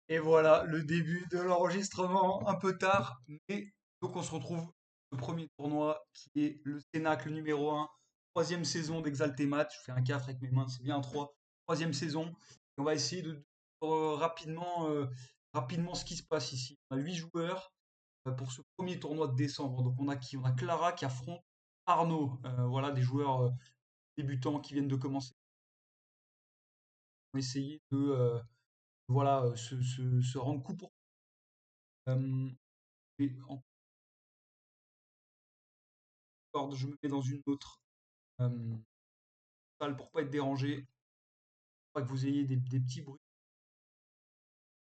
Et voilà, le début de l'enregistrement, un peu tard, mais donc on se retrouve le premier tournoi qui est le Cénacle numéro 1, troisième saison d'Exalté Match. Je fais un 4 avec mes mains, c'est bien un 3. Troisième saison. Et on va essayer de rapidement ce qui se passe ici. On a 8 joueurs pour ce premier tournoi de décembre. Donc on a qui? On a Clara qui affronte Arnaud. Voilà, des joueurs débutants qui viennent de commencer. On va essayer de voilà, se rendre coup pour coup. Et en corde, je me mets dans une autre salle pour pas être dérangé, pas que vous ayez des petits bruits.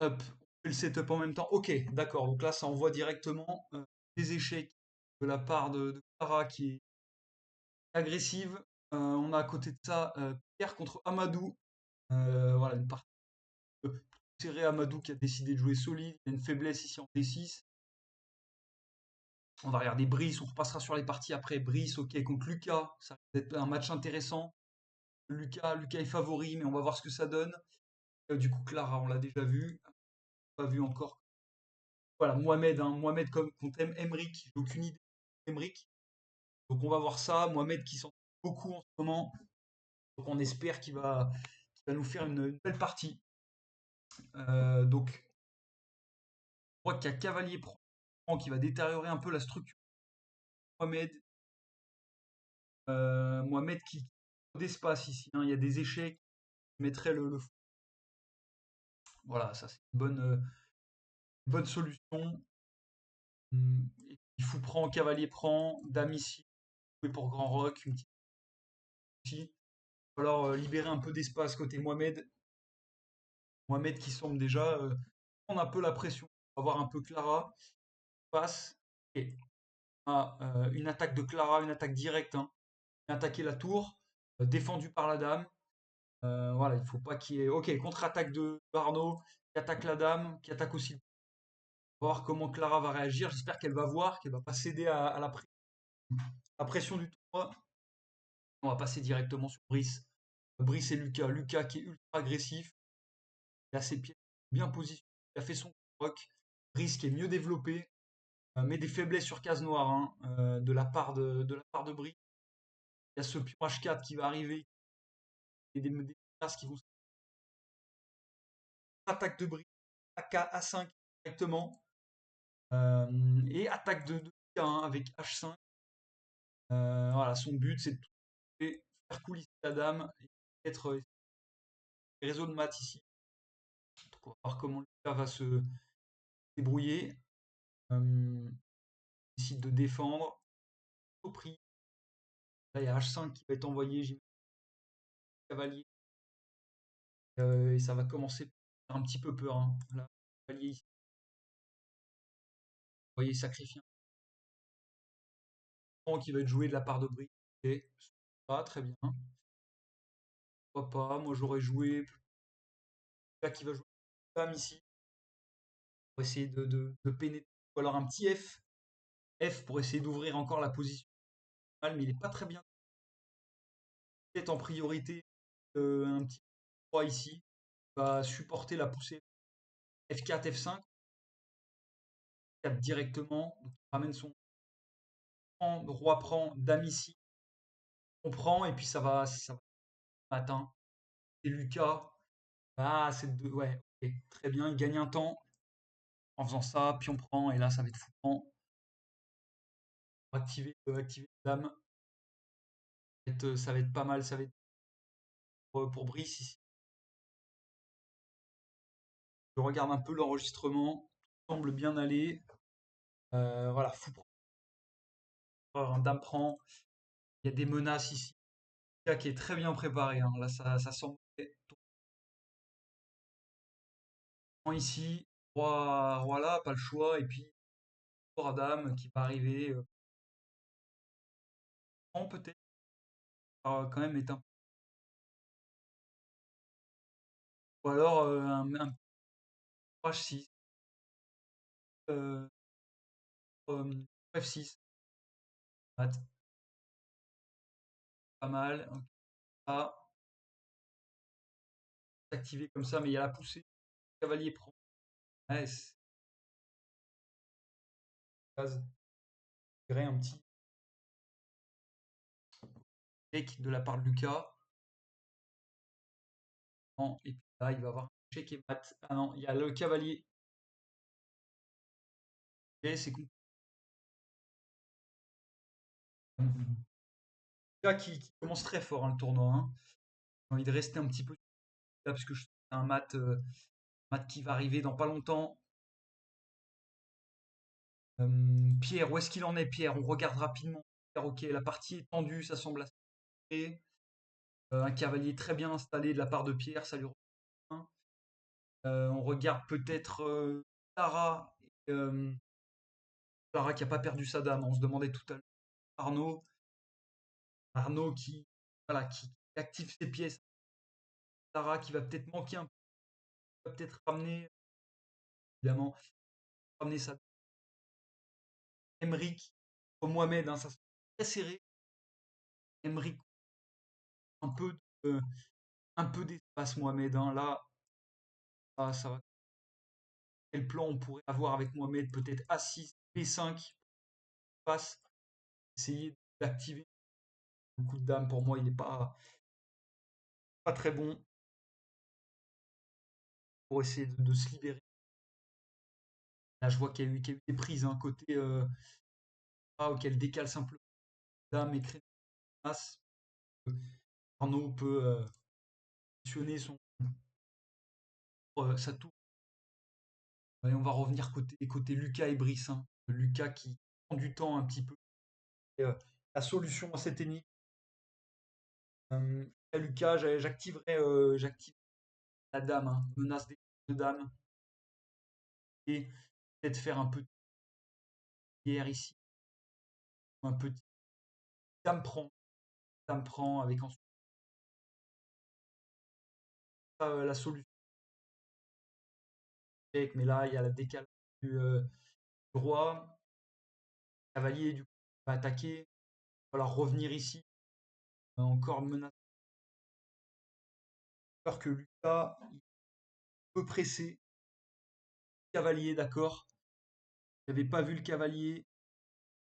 Hop, on fait le setup en même temps. Ok, d'accord. Donc là, ça envoie directement des échecs de la part de Clara qui est agressive. On a à côté de ça Pierre contre Amadou. Voilà, une partie plus serrée. Amadou qui a décidé de jouer solide. Il y a une faiblesse ici en D6. On va regarder Brice. On repassera sur les parties après. Brice, ok, contre Lucas. Ça va être un match intéressant. Lucas est favori, mais on va voir ce que ça donne. Du coup, Clara, on l'a déjà vu. Pas vu encore. Voilà, Mohamed, hein, Mohamed contre Emric. J'ai aucune idée d'Emric. Donc on va voir ça. Mohamed qui s'en beaucoup en ce moment. Donc on espère qu'il va nous faire une belle partie. Donc on voit qu'il y a Cavalier prend qui va détériorer un peu la structure. Mohamed, Mohamed qui d'espace ici, hein. Il y a des échecs qui mettraient le fou. Voilà, ça c'est une bonne solution. Il fou prend, cavalier prend, dame ici, jouer pour grand roc, une petite ici. Il va falloir libérer un peu d'espace côté Mohamed. Mohamed qui semble déjà prendre un peu la pression. On va voir un peu Clara passe. Et une attaque de Clara, une attaque directe, hein. Attaquer la tour, défendue par la dame. Voilà, il faut pas qu'il y ait. Ok, contre-attaque de Arnaud, qui attaque la dame, qui attaque aussi. On va voir comment Clara va réagir. J'espère qu'elle va voir, qu'elle va pas céder à la pression du tournoi. On va passer directement sur Brice. Brice et Lucas. Lucas qui est ultra agressif. Il a ses pieds bien positionnés. Il a fait son rock. Brice qui est mieux développé. Mais des faiblesses sur case noire, hein, de la part de Brice. Il y a ce pion H4 qui va arriver. Et des cases qui vont attaque de Brice. AK A5 directement. Et attaque de Lucas, hein, avec H5. Voilà, son but c'est de faire coulisser la dame et être réseau de maths ici. Donc on va voir comment Lucas va se débrouiller. Il décide de défendre au prix. Là, il y a H5 qui va être envoyé, j'imagine, cavalier. Et ça va commencer à faire un petit peu peur, hein. Là, cavalier ici. Vous voyez, sacrifié un qui va être joué de la part de Brick. Et pas très bien. Pourquoi pas? Moi, j'aurais joué. Là, qui va jouer femme ici. Pour essayer de pénétrer. Ou alors un petit F. F pour essayer d'ouvrir encore la position. Mais il n'est pas très bien. Peut-être en priorité un petit 3 ici. Va supporter la poussée F4, F5. 4 directement. Donc, il ramène son roi prend, dame ici. On prend et puis ça va matin. C'est Lucas. Ah, c'est deux. Ouais, ok, très bien. Il gagne un temps en faisant ça. Puis on prend et là, ça va être foutant. Pour activer la dame. Ça va être pas mal. Ça va être pour Brice ici. Je regarde un peu l'enregistrement. Semble bien aller. Voilà, fou prend. Un dame prend. Il y a des menaces ici. Lucas qui est très bien préparé, hein. Là, ça semble. Ici, roi là, pas le choix. Et puis, roi dame qui va arriver. Peut-être. Quand même est un. Ou alors un H6. Euh, F6. Pas mal. Ok. Ça, activé comme ça, mais il y a la poussée. Cavalier prend. Ouais, c'est un petit échec de la part de Lucas. Non, et puis là, il va avoir un échec et mat. Ah non, il y a le cavalier. Et c'est compliqué. Lucas qui commence très fort hein, le tournoi. Hein. J'ai envie de rester un petit peu là parce que je suis un mat qui va arriver dans pas longtemps. Pierre, où est-ce qu'il en est, Pierre? On regarde rapidement. Pierre, ok, la partie est tendue, ça semble assez. Un cavalier très bien installé de la part de Pierre, ça lui revient. On regarde peut-être Clara, Clara qui n'a pas perdu sa dame. On se demandait tout à l'heure. Arnaud, Arnaud qui, voilà, qui active ses pièces. Clara qui va peut-être manquer un peu, va peut-être ramener, évidemment, ramener sa Emric au Mohamed, hein, ça sera très serré. Emric, un peu de, un peu d'espace Mohamed. Hein, là, ça va. Quel plan on pourrait avoir avec Mohamed? Peut-être A6, B5, passe, essayer d'activer le coup de dame. Pour moi, il n'est pas très bon pour essayer de se libérer. Là, je vois qu'il y a eu des prises hein, côté auquel décale simplement dame et crée as. Arnaud peut positionner sa tour. Et on va revenir côté Lucas et Brice. Hein. Lucas qui prend du temps un petit peu. Et, la solution à cette énigme. Lucas, j'active la dame, hein, menace de dame. Et peut-être faire un peu de guerre ici. Un petit dame prend avec ensuite la solution. Mais là, il y a la décale du roi. Cavalier, du coup, va attaquer. Va revenir ici. Encore menace. Peur que Lucas il peut presser. Cavalier, d'accord. Je n'avais pas vu le cavalier.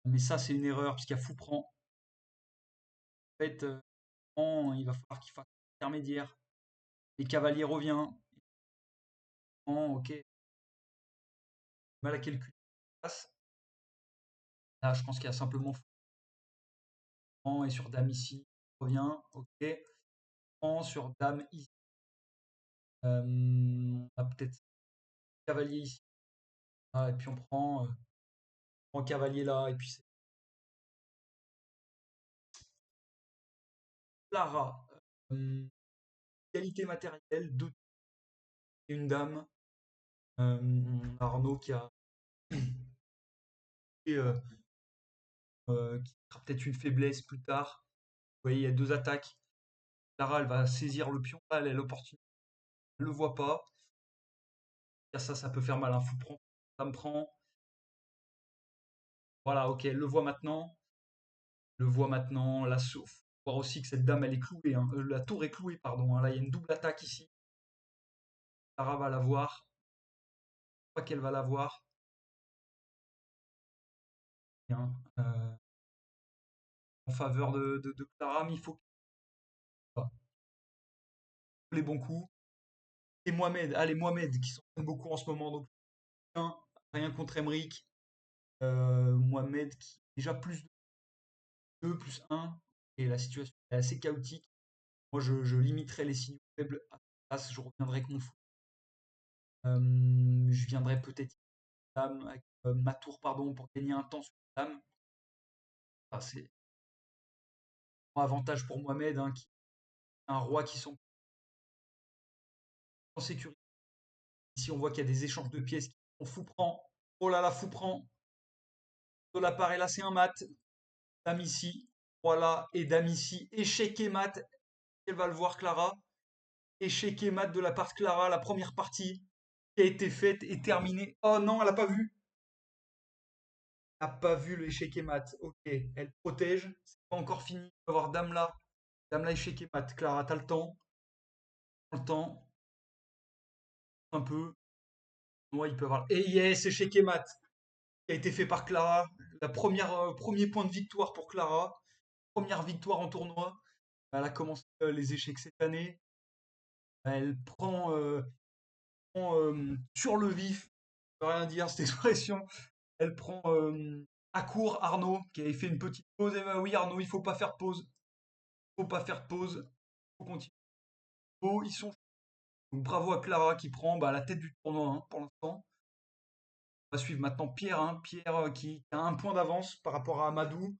Mais ça, c'est une erreur, parce qu'il y a fou prend. En fait, il va falloir qu'il fasse intermédiaire. Et cavalier revient. Ok. Mal à calculer. Là, je pense qu'il y a simplement fou prend et sur dame ici. Revient. Ok. Prend sur dame ici. On a peut-être cavalier ici. Ah, et puis on prend cavalier là. Et puis c'est Clara. Euh, qualité matérielle, deux et une dame. Arnaud euh, qui sera peut-être une faiblesse plus tard. Vous voyez, il y a deux attaques. Clara, elle va saisir le pion. Là, elle a l'opportunité. Elle ne le voit pas. Ça peut faire mal. Un fou prend. Ça me prend. Voilà, ok, elle le voit maintenant. Le voit maintenant. La sauf. Voir aussi que cette dame, elle est clouée. Hein. La tour est clouée, pardon. Hein. Là, il y a une double attaque ici. Clara va la voir. Je crois qu'elle va la voir. Bien. En faveur de Clara, mais il faut les bons coups. Et Mohamed, allez, Mohamed, qui s'entraîne beaucoup en ce moment. Donc, rien contre Emric. Mohamed qui déjà plus de 2, plus 1. Et la situation est assez chaotique. Moi, je limiterai les signaux faibles à place. Je reviendrai avec mon fou. Je viendrai peut-être dame avec ma tour, pardon, pour gagner un temps sur la dame. Enfin, c'est un avantage pour Mohamed, hein, qui est un roi qui sont en sécurité. Ici, on voit qu'il y a des échanges de pièces. On fou prend. Oh là là, fou prend. De l'appareil là, c'est un mat. Dame ici. Voilà. Et dame ici. Échec et mat. Elle va le voir, Clara. Échec et mat de la part de Clara. La première partie qui a été faite et terminée. Oh non, elle n'a pas vu. Elle n'a pas vu l'échec et mat. Ok. Elle protège. C'est pas encore fini. On va voir dame là. Dame là, échec et mat. Clara, t'as le temps. Le temps. Un peu. Moi, il peut avoir. Et yes, échec et mat, qui a été fait par Clara. Premier point de victoire pour Clara. Première victoire en tournoi. Elle a commencé les échecs cette année. Elle prend sur le vif, je peux rien dire cette expression. Elle prend à court Arnaud, qui avait fait une petite pause. Et bah oui, Arnaud, il faut pas faire de pause. Il faut pas faire de pause. Il faut continuer. Oh, ils sont. Donc, bravo à Clara qui prend la tête du tournoi hein, pour l'instant. On va suivre maintenant Pierre. Hein. Pierre qui a un point d'avance par rapport à Amadou.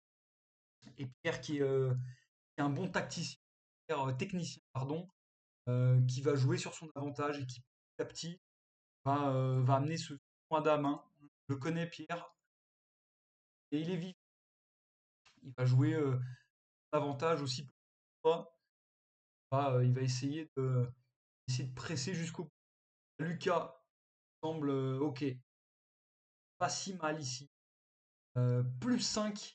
Et Pierre qui est un bon tacticien, technicien, pardon, qui va jouer sur son avantage et qui petit à petit va amener ce point d'âme. Hein. Je le connais, Pierre, et il est vif. Il va jouer son avantage aussi pour toi. Il va essayer de presser jusqu'au bout. Lucas semble ok, pas si mal ici. Plus 5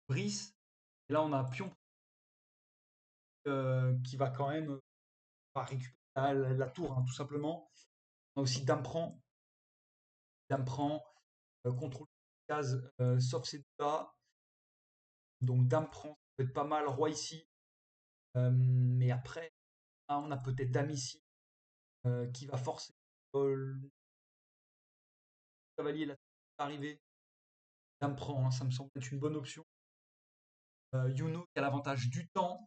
Brice. Et là, on a Pion qui va quand même récupérer la tour, hein, tout simplement. On a aussi Dame prend. Dame prend. Contrôle de case, sauf ces deux-là. Donc Dame prend, ça peut être pas mal. Roi ici. Mais après, on a peut-être Dame ici qui va forcer le cavalier là arriver. Dame prend, hein, ça me semble être une bonne option. Yuno qui a l'avantage du temps,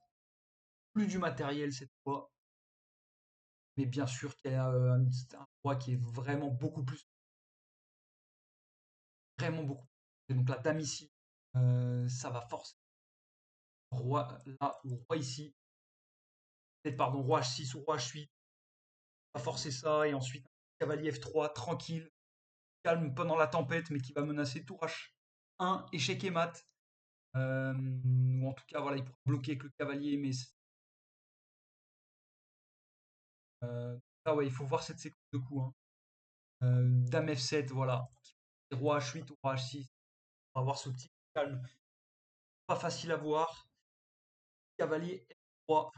plus du matériel cette fois. Mais bien sûr qu'il y a un roi qui est vraiment beaucoup. Et donc la dame ici, ça va forcer. Roi là ou roi ici. Peut-être pardon, roi H6 ou roi H8. Va forcer ça et ensuite cavalier F3 tranquille, calme pendant la tempête, mais qui va menacer tour H1, échec et mat. Ou en tout cas, voilà, il pourra bloquer avec le cavalier, mais ouais, il faut voir cette séquence de coups. Hein. Dame F7, voilà. Roi H8 ou roi H6. On va voir ce petit calme. Pas facile à voir. Cavalier F3,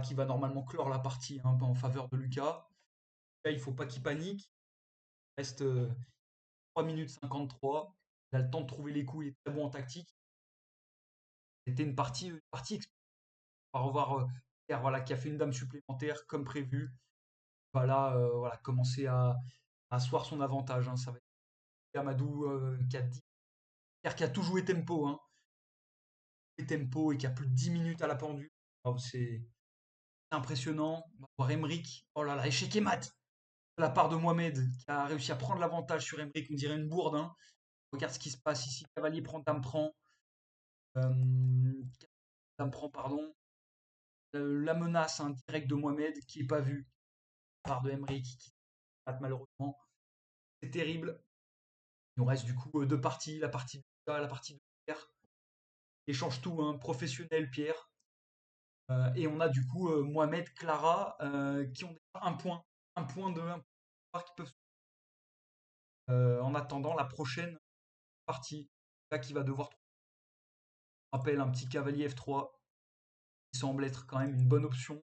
qui va normalement clore la partie hein, en faveur de Lucas. Là, il faut pas qu'il panique. Il reste 3 minutes 53. Il a le temps de trouver les coups, il est très bon en tactique. C'était une partie on va revoir Pierre voilà, qui a fait une dame supplémentaire comme prévu. Voilà, commencer à asseoir son avantage. Hein. Ça va être Amadou qui a dit Pierre qui a tout joué tempo. Hein. Tempo et qui a plus de 10 minutes à la pendule. Oh, c'est impressionnant. On va voir Emric. Oh là là, échec et mat de la part de Mohamed qui a réussi à prendre l'avantage sur Emric. On dirait une bourde. Hein. Regarde ce qui se passe ici. Cavalier prend, dame prend. Dame prend, pardon. La menace hein, directe de Mohamed qui n'est pas vue par de Emric qui rate malheureusement. C'est terrible. Il nous reste du coup deux parties, la partie de Lucas, la partie de Pierre. Échange tout, hein, professionnel Pierre. Et on a du coup Mohamed, Clara qui ont déjà un point de un point qui peuvent en attendant la prochaine partie. Là qui va devoir rappelle un petit cavalier F3 qui semble être quand même une bonne option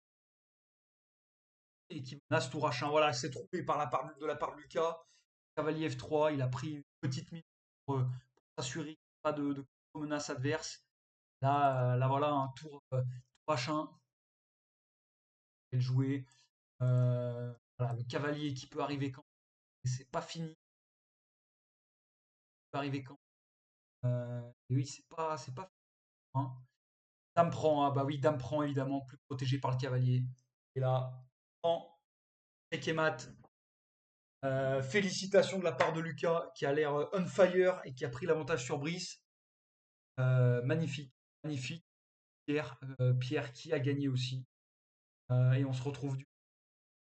et qui menace tour H1. Voilà, c'est trouvé de la part de Lucas. Cavalier F3, il a pris une petite minute pour s'assurer qu'il n'y a pas de menace adverse. Là voilà, un tour H1. Elle jouer. Voilà, le cavalier qui peut arriver quand. C'est pas fini. Il peut arriver quand. Et oui, c'est pas fini. Hein. Dame prend, ah bah oui, dame prend évidemment, plus protégé par le cavalier. Et là, prend, check et mat. Félicitations de la part de Lucas qui a l'air on fire et qui a pris l'avantage sur Brice. Magnifique, magnifique. Pierre qui a gagné aussi. Et on se retrouve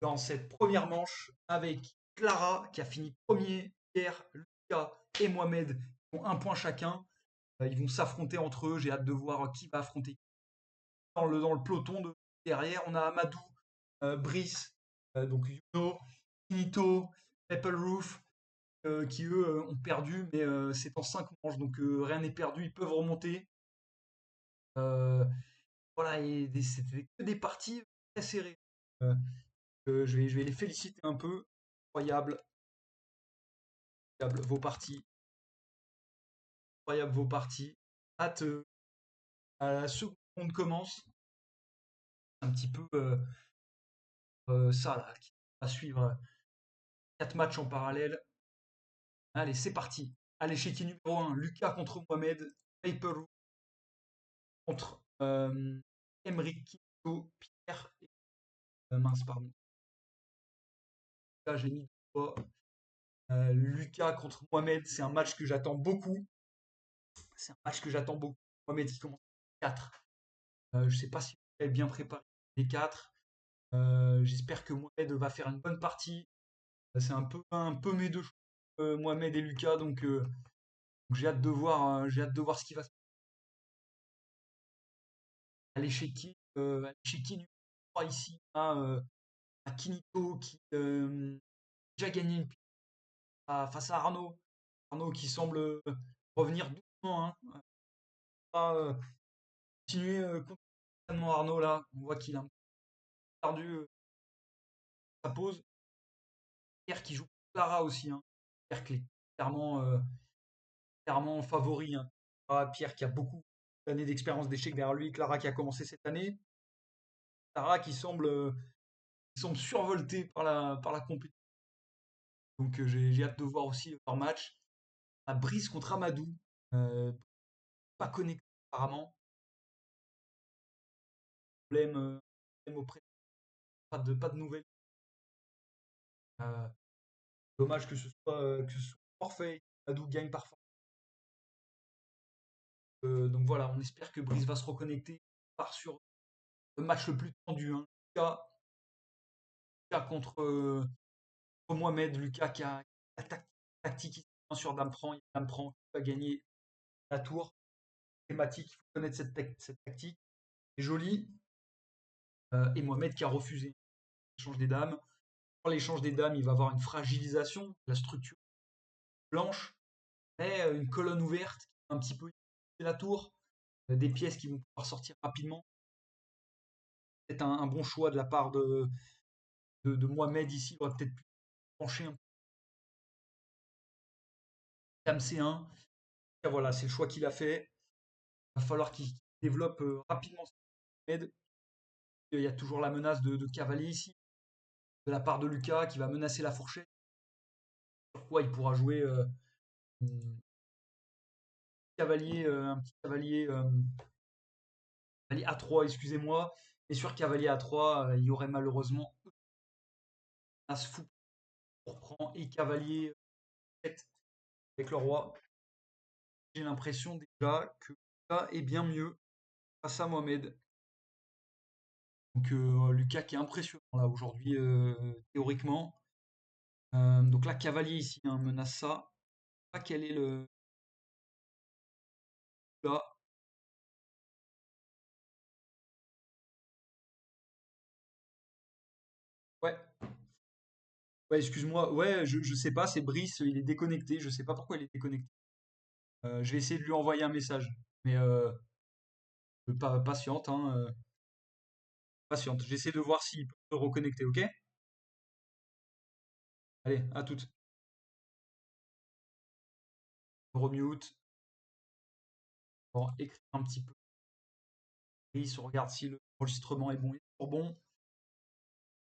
dans cette première manche avec Clara qui a fini premier, Pierre, Lucas et Mohamed qui ont un point chacun. Ils vont s'affronter entre eux. J'ai hâte de voir qui va affronter dans le peloton derrière. On a Amadou, Brice, donc Yuno, Finito, Apple Roof qui eux ont perdu, mais c'est en 5 manches, donc rien n'est perdu. Ils peuvent remonter. Voilà, et c'était que des parties très serrées. Je vais les féliciter un peu. incroyable, incroyable vos parties, incroyable vos parties. Hâte à la seconde commence, un petit peu ça là, qui va suivre 4 matchs en parallèle. Allez, c'est parti. Allez, l'échiquier numéro 1, Lucas contre Mohamed, Paper contre Emeric Kito, Pierre et mince, pardon. Là, j'ai mis 2 fois. Lucas contre Mohamed, c'est un match que j'attends beaucoup. C'est un match que j'attends beaucoup. Mohamed, il commence 4. Je ne sais pas si vous avez bien préparé les 4. J'espère que Mohamed va faire une bonne partie. C'est un peu mes deux choix, Mohamed et Lucas, donc j'ai hâte de voir ce qui va se passer. À l'échiquier numéro 3 ici, à Kinito qui a déjà gagné une face à Arnaud. Arnaud qui semble revenir doucement, hein. Pas, continuer complètement Arnaud là. On voit qu'il a un peu perdu sa pause. Pierre qui joue Clara aussi, hein. Pierre qui est clairement favori, hein. Pierre qui a beaucoup d'années d'expérience d'échecs derrière lui. Clara qui a commencé cette année. Clara qui semble survoltée par la compétition. Donc j'ai hâte de voir aussi leur match. À Brice contre Amadou. Euh, Pas connecté apparemment. Problème auprès. Pas de nouvelles. Euh, Dommage que ce soit forfait. Amadou gagne parfois. Donc voilà, on espère que Brice va se reconnecter. On part sur le match le plus tendu, hein. Lucas contre Mohamed. Lucas qui a la tactique sur Dame prend. Dame prend, qui va gagner la tour. Thématique, il faut connaître cette tactique. C'est joli. Et Mohamed qui a refusé l'échange des dames. Pour l'échange des dames, il va avoir une fragilisation de la structure blanche, mais une colonne ouverte qui va un petit peu la tour, des pièces qui vont pouvoir sortir rapidement. C'est un bon choix de la part de Mohamed ici. Il aurait peut-être pu pencher un peu Dame C1. Et voilà, c'est le choix qu'il a fait. Il va falloir qu'il développe rapidement Mohamed. Il y a toujours la menace de cavalier ici, de la part de Lucas qui va menacer la fourchette. Sur quoi il pourra jouer un petit cavalier A3, excusez-moi. Et sur cavalier A3, il y aurait malheureusement As fou pour prendre et cavalier 7 avec le roi. J'ai l'impression déjà que ça est bien mieux face à Mohamed. Donc Lucas qui est impressionnant là aujourd'hui théoriquement. Donc là cavalier ici, hein, menace ça. Pas quel est le là. Ouais, ouais, excuse-moi. Ouais, je sais pas, c'est Brice, il est déconnecté. Je sais pas pourquoi il est déconnecté. Je vais essayer de lui envoyer un message. Mais patiente, hein, patiente. J'essaie de voir s'il peut se reconnecter, ok? Allez, à toute. Remute. Bon, écrire un petit peu. Brice, on regarde si l'enregistrement est bon. Il est toujours bon.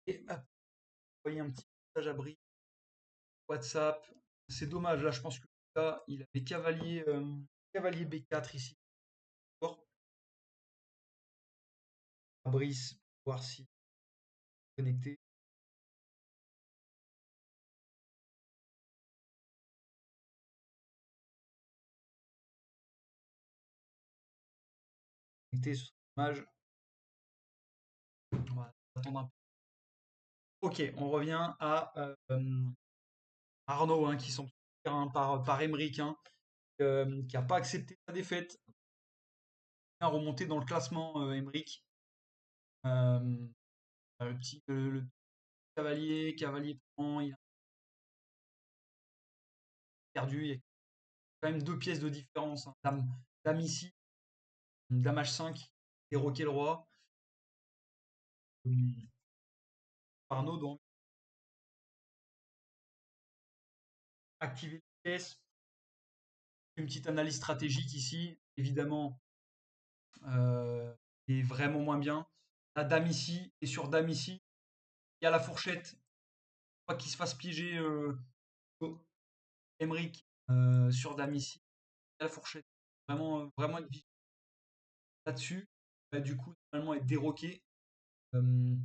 Et hop, envoyer un petit message à Brice. WhatsApp. C'est dommage, là, je pense que là, il avait cavalier B4 ici. D'accord. À Brice, pour voir s'il est connecté. Connecté, ce serait dommage. On va attendre un peu. Ok, on revient à Arnaud, hein, qui sont hein, par Emeric, hein, qui n'a pas accepté sa défaite. Il a remonté dans le classement, Emeric. Euh, le cavalier prend, il a perdu. Il y a quand même 2 pièces de différence, hein. Dame ici, dame H5 et roquet le roi. Euh, Arnaud, donc, activer les pièces. Une petite analyse stratégique ici, évidemment, est vraiment moins bien. La dame ici, et sur dame ici, il y a la fourchette. Pas qu'il se fasse piéger Emmerich sur dame ici. Il y a la fourchette. Vraiment, vraiment être vigilant là-dessus. Va du coup, normalement, être déroqué. Euh,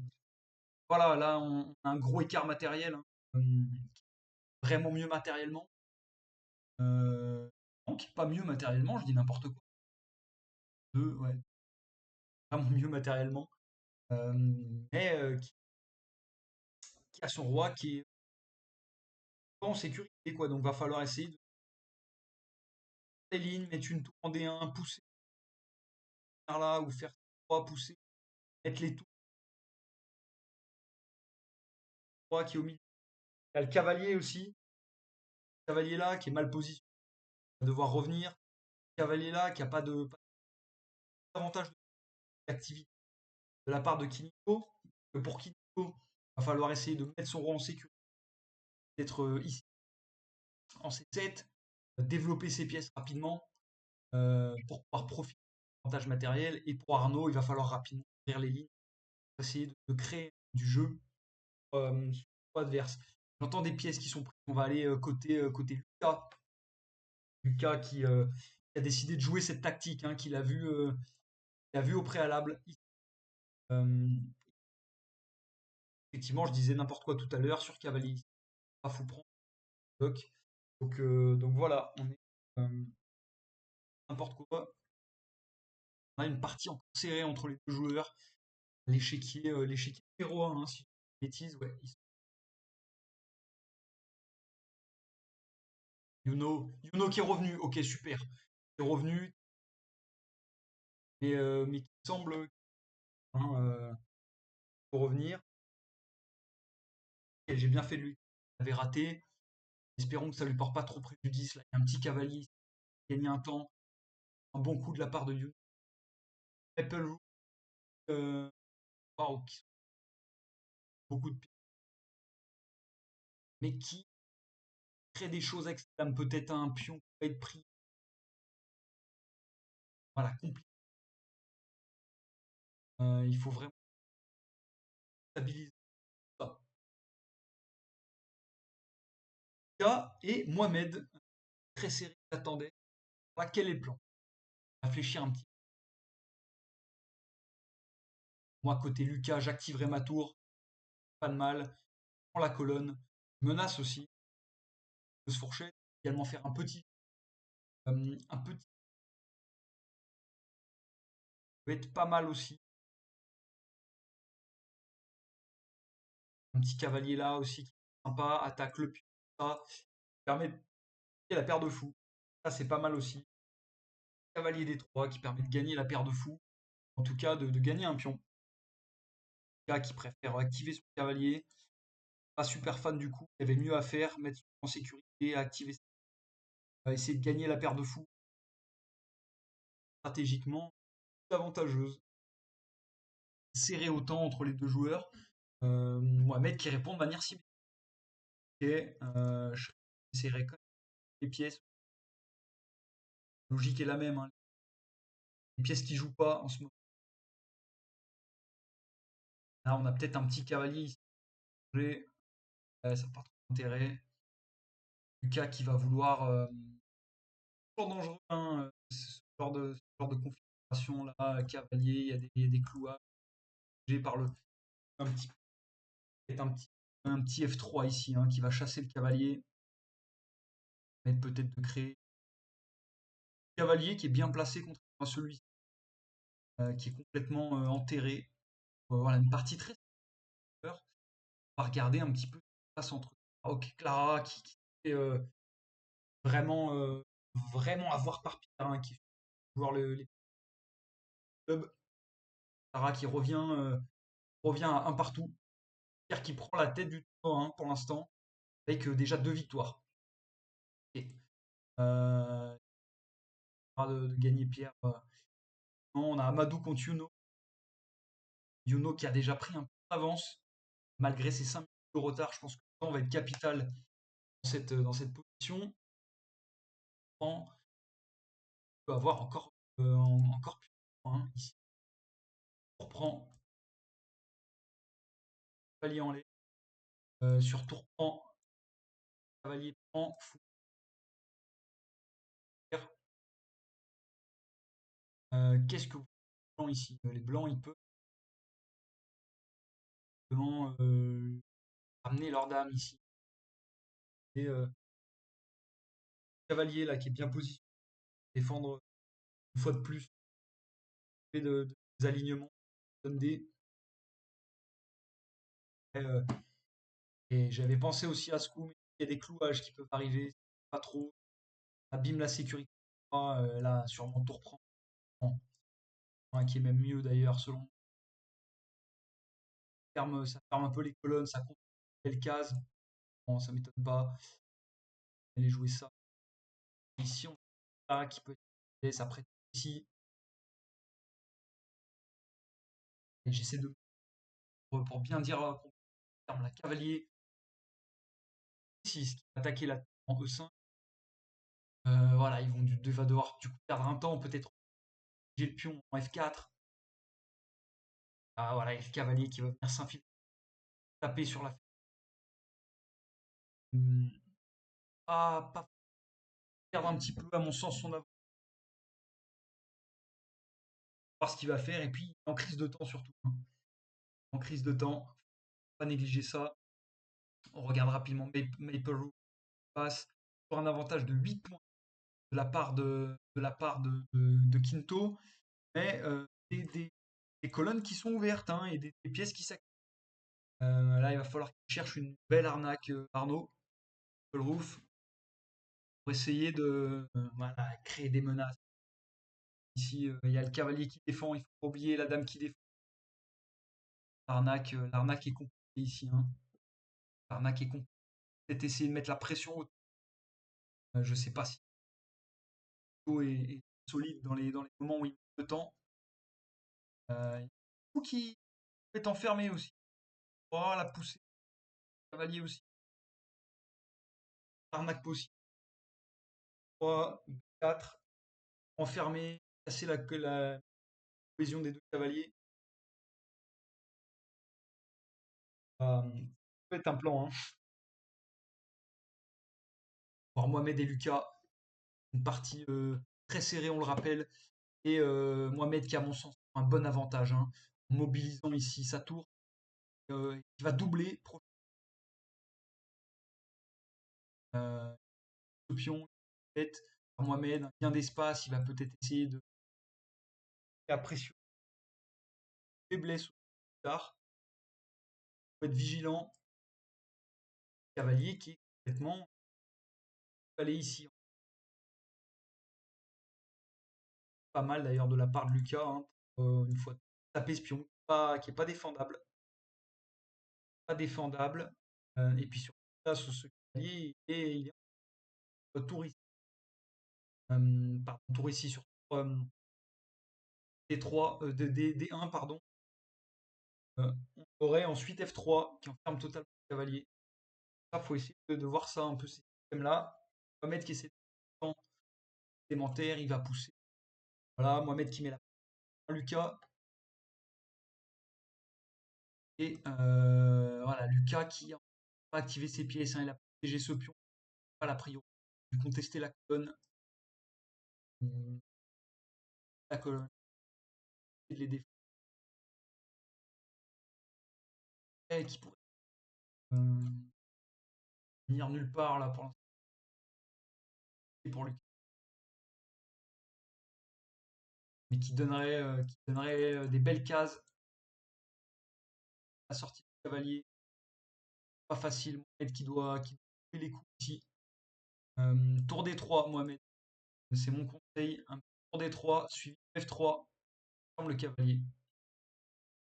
voilà, là, on a un gros écart matériel. Hein. Vraiment mieux matériellement. Non, qui est pas mieux matériellement, je dis n'importe quoi. Deux, ouais, vraiment mieux matériellement. Euh, mais qui a son roi qui est pas en sécurité, quoi. Donc va falloir essayer de faire des lignes, mettre une tour en D1, pousser par là, ou faire 3 pousser, mettre les tours 3 qui est au milieu. Il y a le cavalier aussi. Le cavalier là qui est mal positionné, va devoir revenir. Le cavalier là qui a pas d'avantage d'activité de la part de Kiniko. Pour Kiniko, va falloir essayer de mettre son roi en sécurité, d'être ici en C7, développer ses pièces rapidement pour pouvoir profiter de l'avantage matériel. Et pour Arnaud, il va falloir rapidement ouvrir les lignes, essayer de créer du jeu sur le adverse. J'entends des pièces qui sont prises. On va aller côté Lucas. Lucas qui a décidé de jouer cette tactique, hein, qu'il a vu au préalable. Euh, Effectivement, je disais n'importe quoi tout à l'heure sur Cavalier. Pas fou prendre bloc. Donc voilà, on est n'importe quoi. On a une partie encore serrée entre les deux joueurs. L'échiquier numéro 1, hein, si je dis pas de bêtises, ouais. Yuno qui est revenu, ok super. Qui est revenu, mais qui semble hein, revenir. Et j'ai bien fait de lui. Il avait raté. Espérons que ça lui porte pas trop préjudice. Là. Il y a un petit cavalier qui a gagné un temps. Un bon coup de la part de Yuno. Apple Root, wow, qui sont beaucoup de pieds, mais qui crée des choses extrêmes. Peut-être un pion qui va être pris. Voilà, compliqué. Il faut vraiment stabiliser ça. Et Mohamed, très serré, attendait. Voilà, quel est le plan? Réfléchir un petit peu. Moi, côté Lucas, j'activerai ma tour. Pas de mal. Je prends la colonne. Menace aussi. De se fourcher. Également faire un petit peut être pas mal aussi. Un petit cavalier là aussi qui est sympa. Attaque le pion. Ça permet de gagner la paire de fou. Ça, c'est pas mal aussi. Cavalier des 3 qui permet de gagner la paire de fou. En tout cas, de gagner un pion. Gars qui préfère activer son cavalier. Pas super fan du coup. Il y avait mieux à faire. Mettre en sécurité, activer. Essayer de gagner la paire de fou. Stratégiquement, avantageuse. Serré autant entre les deux joueurs. Mohamed qui répond de manière ciblée. Ok, je essaierai quand même les pièces. La logique est la même. Hein. Les pièces qui jouent pas en ce moment. Là, on a peut-être un petit cavalier ici. Ça n'a pas trop d'intérêt. Lucas qui va vouloir. Toujours dangereux, hein, ce genre de configuration là. Cavalier, il y a des clouages. J'ai par le. Un petit, peut-être un petit F3 ici hein, qui va chasser le cavalier. Mais peut-être de créer. Cavalier qui est bien placé contre celui-ci. Qui est complètement enterré. Voilà, une partie très peur. On va regarder un petit peu ce qui se passe entre ok, Clara qui fait vraiment, vraiment avoir par Pierre, hein, qui fait jouer les clubs. Clara qui revient à un partout. Pierre qui prend la tête du tournoi hein, pour l'instant, avec déjà 2 victoires. Et, de gagner Pierre. Non, on a Amadou contre Yuno. Yuno qui a déjà pris un peu d'avance, malgré ses 5 minutes de retard. Je pense que le temps va être capital dans cette position, on peut avoir encore plus loin, hein, ici. On reprend cavalier en l'air. Sur tour prend, cavalier prend, fou. Qu'est-ce que vous blancs ici? Les blancs, ils peuvent vraiment ramener leur dame ici. Et cavalier là qui est bien positionné, défendre une fois de plus, des alignements, donne des. Et j'avais pensé aussi à ce coup, mais il y a des clouages qui peuvent arriver, pas trop. Abîme la sécurité. Là, sur mon tour prend. Qui est même mieux d'ailleurs, selon moi. Ça ferme un peu les colonnes, ça compte quelle case. Bon, ça m'étonne pas. Aller jouer ça. Ici, on a qui peut être ça prête ici. Et j'essaie de pour bien dire qu'on ferme la cavalier 6 qui va attaquer la en E5. Voilà, il va devoir du coup perdre un temps, peut-être j'ai le pion en F4. Ah voilà, et le cavalier qui va venir s'infiltrer, taper sur la hum, pas perdre un petit peu à mon sens son avance, voir ce qu'il va faire, et puis en crise de temps surtout, hein. En crise de temps, faut pas négliger ça. On regarde rapidement Maple Roof passe pour un avantage de 8 points de la part de Quinto, mais des colonnes qui sont ouvertes, hein, et des pièces qui s'activent. Là, il va falloir qu'il cherche une belle arnaque, Arnaud, le roof, pour essayer de voilà, créer des menaces. Ici, il y a le cavalier qui défend, il faut pas oublier la dame qui défend. L'arnaque est compliquée ici, hein. L'arnaque est compliquée. Peut-être essayer de mettre la pression haute. Je sais pas si Quinto est solide dans les moments où il manque de temps. Il faut qu'il est enfermé aussi. Oh, la poussée, cavalier aussi. Arnaque possible. 3, 4, enfermé, casser la cohésion des deux cavaliers. Ça peut être un plan, hein. Voir Mohamed et Lucas, une partie très serrée, on le rappelle. Et Mohamed qui, à mon sens, a un bon avantage, hein, en mobilisant ici sa tour, qui va doubler. Euh, le pion, peut-être, Mohamed, un gain d'espace, il va peut-être essayer de pressionner faiblesse plus tard. Il faut être vigilant. Cavalier qui est complètement allé ici. Pas mal d'ailleurs de la part de Lucas, hein, une fois taper ce pion, qui est pas défendable. Pas défendable. Et puis sur ça, ce cavalier, il est tour ici. Pardon, tour ici sur D3, D1, pardon. On aurait ensuite F3 qui enferme totalement le cavalier. Il faut essayer de voir ça un peu, ces systèmes-là. Mohamed qui essaie de supplémentaire, il va pousser. Voilà, Mohamed qui met la Lucas. Et voilà, Lucas qui a pas activé ses pièces, hein, il a protégé ce pion, pas la priorité. Il contester la colonne. La colonne. Et les défenses. Qui pourrait venir nulle part là pour l'instant. Et pour Lucas. Mais qui donnerait des belles cases. La sortie du cavalier. Pas facile. Mohamed qui doit couper les coups ici. Tour D3, Mohamed. C'est mon conseil. Un tour D3, suivi F3, ferme le cavalier.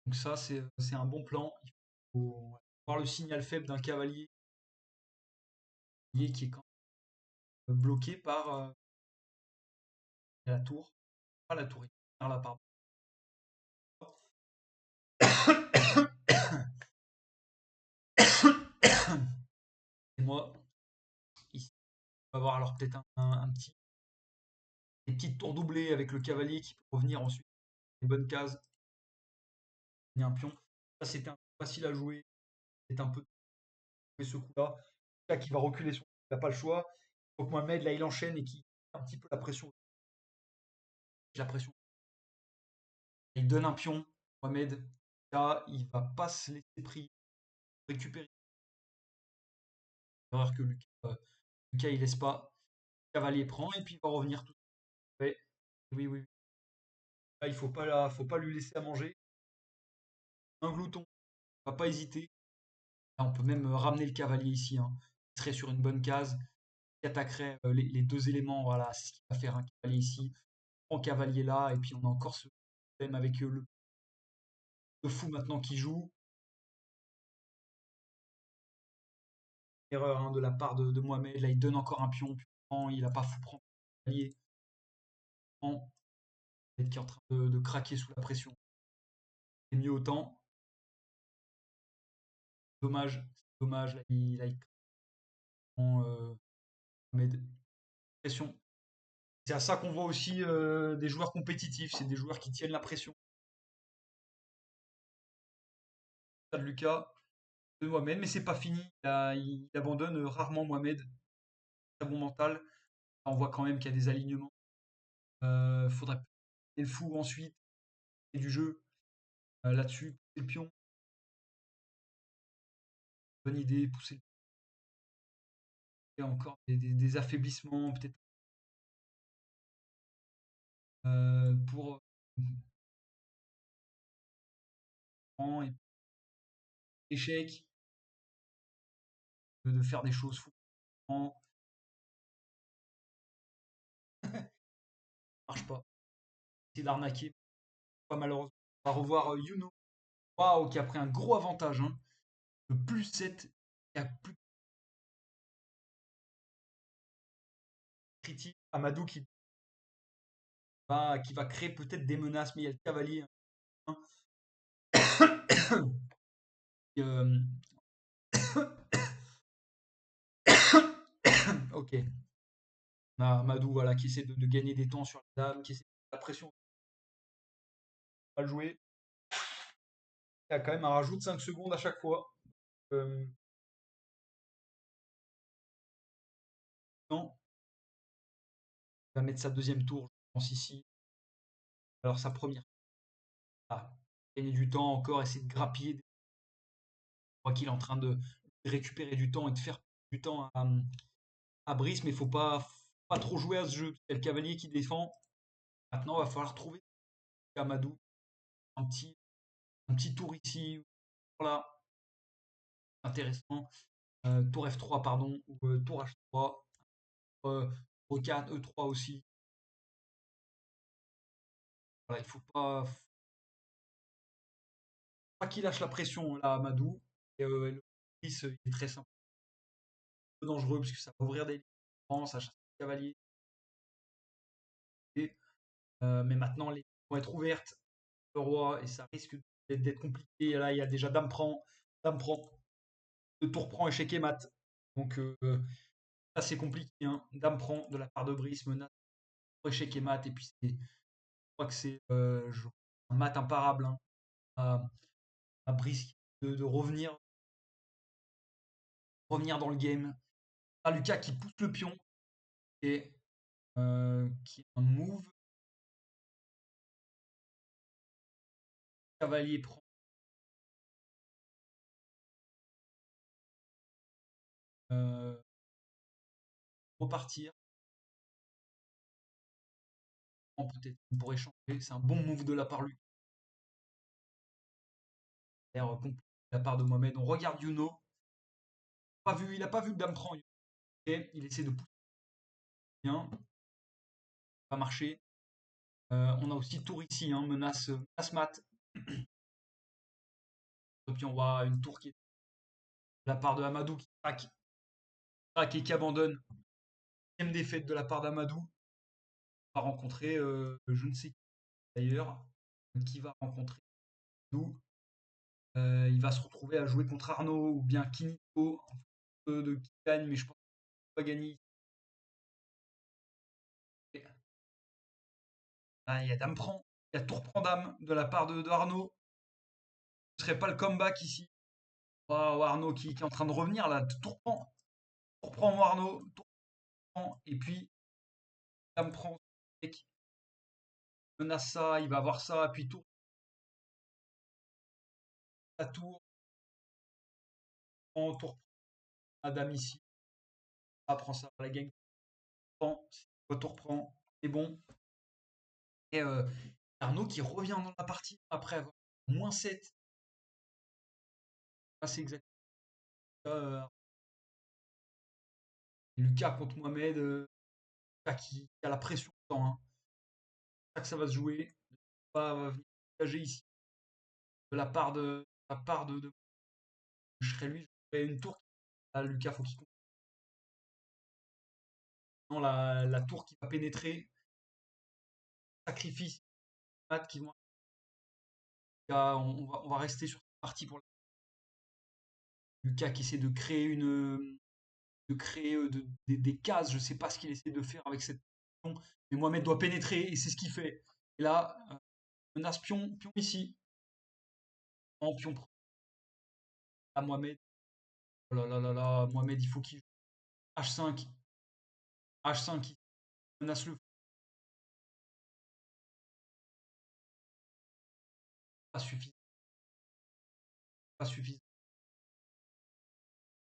Donc ça, c'est un bon plan. Il faut voir le signal faible d'un cavalier qui est quand même bloqué par la tour. Pas la tour, par là, pardon. Et moi, avoir alors peut-être des petites tours doublées avec le cavalier qui peut revenir ensuite. Une bonne case, et un pion. Ça, c'était un peu facile à jouer. C'est un peu ce coup-là. Là, qui va reculer son. Il n'a pas le choix. Donc Mohamed, là, il enchaîne et qui un petit peu la pression. La pression. Il donne un pion. Mohamed, là, il va pas se laisser pris. Récupérer. Erreur que Lucas, il laisse pas. Cavalier prend et puis il va revenir tout. Ouais. Oui, oui, oui. Là, il faut pas lui laisser à manger. Un glouton, il va pas hésiter. Là, on peut même ramener le cavalier ici, hein. Il serait sur une bonne case. Il attaquerait les deux éléments. Voilà, c'est ce qu'il va faire un cavalier ici. On prend cavalier là, et puis on a encore ce problème avec le fou maintenant qui joue. Erreur, hein, de la part de Mohamed. Là, il donne encore un pion. Puis il n'a pas fou prendre le cavalier. Qui est en train de craquer sous la pression. C'est mieux autant. Dommage, dommage. Là, il prend Mohamed. Pression. C'est à ça qu'on voit aussi des joueurs compétitifs. C'est des joueurs qui tiennent la pression. De Lucas, de Mohamed, mais c'est pas fini. Il abandonne rarement Mohamed. Très bon mental. Là, on voit quand même qu'il y a des alignements. Faudrait et le fou ensuite et du jeu là-dessus. Pousser le pion. Bonne idée. Pousser le pion. Et encore des affaiblissements peut-être pour et échec de faire des choses fou. Marche pas. C'est d'arnaquer. Pas malheureusement. On va revoir Yuno. Waouh, qui a pris un gros avantage, hein. Le plus 7 qui a plus critique. Amadou qui va créer peut-être des menaces, mais il y a le cavalier, hein. Euh, ok. On a Amadou voilà, qui essaie de gagner des temps sur la dame, qui essaie de mettre la pression. Pas le jouer. Il y a quand même un rajout de 5 secondes à chaque fois. Euh, non. Il va mettre sa deuxième tour, je pense, ici. Alors sa première. Ah, gagner du temps encore, essayer de grappiller. Je crois qu'il est en train de récupérer du temps et de faire du temps à Brice, mais il faut pas trop jouer à ce jeu. Il y a le cavalier qui défend. Maintenant, il va falloir trouver Amadou. Un petit, un petit tour ici. Voilà, intéressant. Tour F3, pardon, ou tour H3. E4, E3 aussi. Voilà, il faut pas qu'il lâche la pression là, Amadou. Et le Brice, il est très simple. Un peu dangereux parce que ça va ouvrir des lignes, ça chasse le cavalier. Et, mais maintenant, les lignes vont être ouvertes. Le roi, et ça risque d'être compliqué. Là, il y a déjà Dame prend, le tour prend, échec et mat. Donc, ça, c'est compliqué, hein. Dame prend de la part de Brice, menace pour échec et mat. Et puis, je crois que c'est un mat imparable, hein, à Brice de revenir dans le game. Ah, Lucas qui pousse le pion et qui est un move. Cavalier prend. Repartir. Peut-être on pourrait changer. C'est un bon move de la part de lui. De la part de Mohamed. On regarde Yuno. Il n'a pas vu que Dame prend. Okay. Il essaie de pousser bien. Pas marché. On a aussi tour ici, hein, menace mat. Et puis on voit une tour qui est de la part de Amadou qui craque et qui abandonne. Deuxième défaite de la part d'Amadou. Va rencontrer je ne sais qui d'ailleurs. Qui va rencontrer nous. Il va se retrouver à jouer contre Arnaud ou bien Kinito de qui gagne, mais je pense qu'il va pas gagner. Ah, il y a dame prend. Il y a tour prend dame de la part de Arnaud. Ce serait pas le comeback ici. Waouh, Arnaud qui est en train de revenir là. Tour prend mon Arnaud. Tour prend. Et puis, dame prend. Mec, menace ça, il va avoir ça. Et puis tour à tour. Tour prend la dame ici. Ah, prend ça. La gang prend. Tour prend. C'est bon. Et Arnaud qui revient dans la partie après avoir -7. Ah, c'est exactement ça. Lucas contre Mohamed. Lucas qui a la pression dedans, hein. C'est ça que ça va se jouer. Va venir engager ici de la part de. Je serais lui, je ferais une tour. Ah, Lucas, faut qu'il comprenne. La tour qui va pénétrer. Sacrifice. Matt qui vont. On va rester sur cette partie pour Lucas qui essaie de créer des cases. Je sais pas ce qu'il essaie de faire avec cette position, mais Mohamed doit pénétrer et c'est ce qu'il fait. Et là, menace pion ici. En pion à Mohamed. Oh là là là là, Mohamed, il faut qu'il H5. H5, il menace le pas suffisant. Pas suffisant.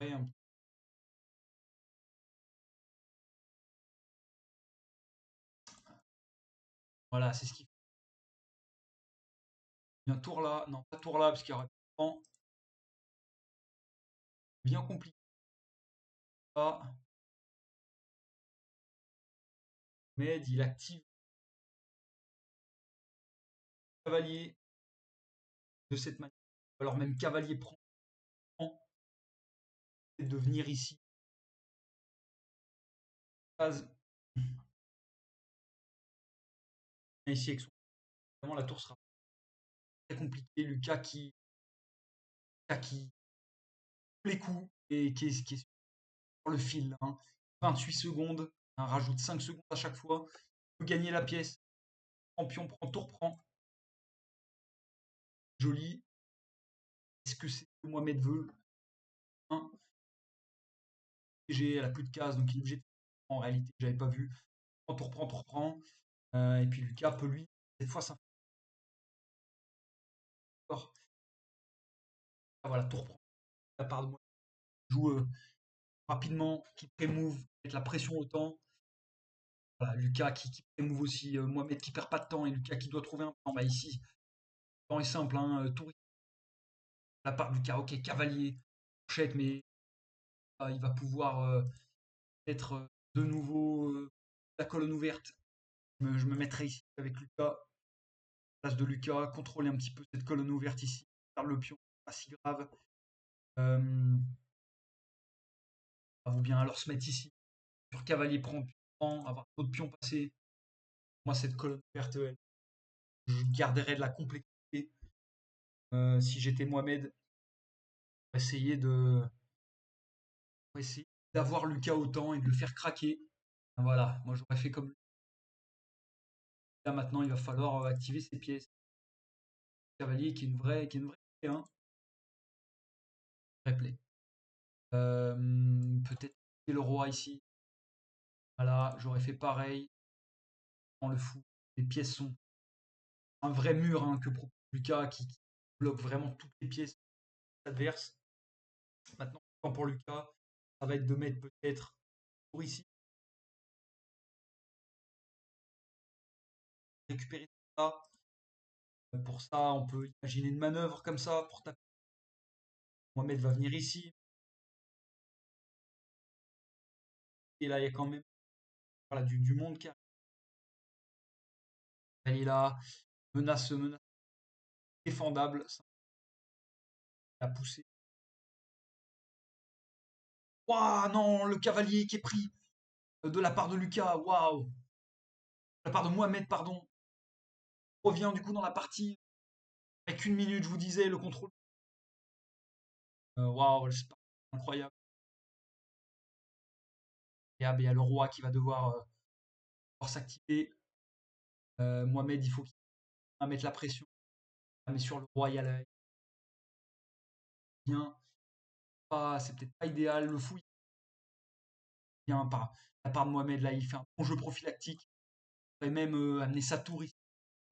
Ouais. Voilà, c'est ce qu'il fait. Un tour là, non, pas tour là, parce qu'il y aurait pas bien compliqué. Ah, Med, il active cavalier de cette manière. Alors même cavalier prend de venir ici. Ici avec son. Vraiment, la tour sera très compliquée. Lucas qui les coups et qui est sur le fil, hein. 28 secondes, un rajoute 5 secondes à chaque fois. Il peut gagner la pièce. Champion prend, tour prend. Joli. Est-ce que c'est ce que Mohamed veut? Hein, elle a plus de cases, donc il est obligé de. En réalité, j'avais pas vu. Tour prend, tour prend. Et puis Lucas peut lui, cette fois, ça. Ah, voilà, tour prend. La part de moi. Joue rapidement, qui pré-move, mettre la pression au temps. Voilà, Lucas qui pré-move aussi. Mohamed qui perd pas de temps et Lucas qui doit trouver un plan. Bah ici, le plan est simple, hein, tour la part de Lucas. Ok, cavalier, fourchette, mais il va pouvoir être de nouveau la colonne ouverte. Je me mettrai ici avec Lucas. Place de Lucas, contrôler un petit peu cette colonne ouverte ici. Faire le pion, pas si grave. Ça vaut bien alors se mettre ici. Sur cavalier prend, avoir d'autres pions passés. Moi, cette colonne ouverte, je garderais de la complexité. Si j'étais Mohamed, essayer pour essayer d'avoir Lucas autant et de le faire craquer. Voilà, moi j'aurais fait comme lui. Là maintenant, il va falloir activer ses pièces. Cavalier qui est une vraie clé, hein. Vraie play. Peut-être le roi ici. Voilà, j'aurais fait pareil. Dans le fou. Les pièces sont un vrai mur, hein, que propose Lucas qui bloque vraiment toutes les pièces adverses. Maintenant, pour Lucas, ça va être de mettre peut-être pour ici, récupérer ça. Pour ça, on peut imaginer une manœuvre comme ça pour taper. Mohamed va venir ici. Et là, il y a quand même voilà, du monde qui arrive. Elle est là, menace défendable. Ça a poussé. Waouh, non, le cavalier qui est pris de la part de Lucas. Waouh, de la part de Mohamed, pardon. On revient du coup dans la partie avec 1 minute, je vous disais, le contrôle. Waouh, c'est incroyable. Et il y a le roi qui va devoir s'activer. Mohamed, il faut qu'il va mettre la pression. Mais sur le roi, il y a bien. C'est peut-être pas idéal. Le fou, il vient par la part de Mohamed. Là, il fait un bon jeu prophylactique. Il pourrait même amener sa tour ici,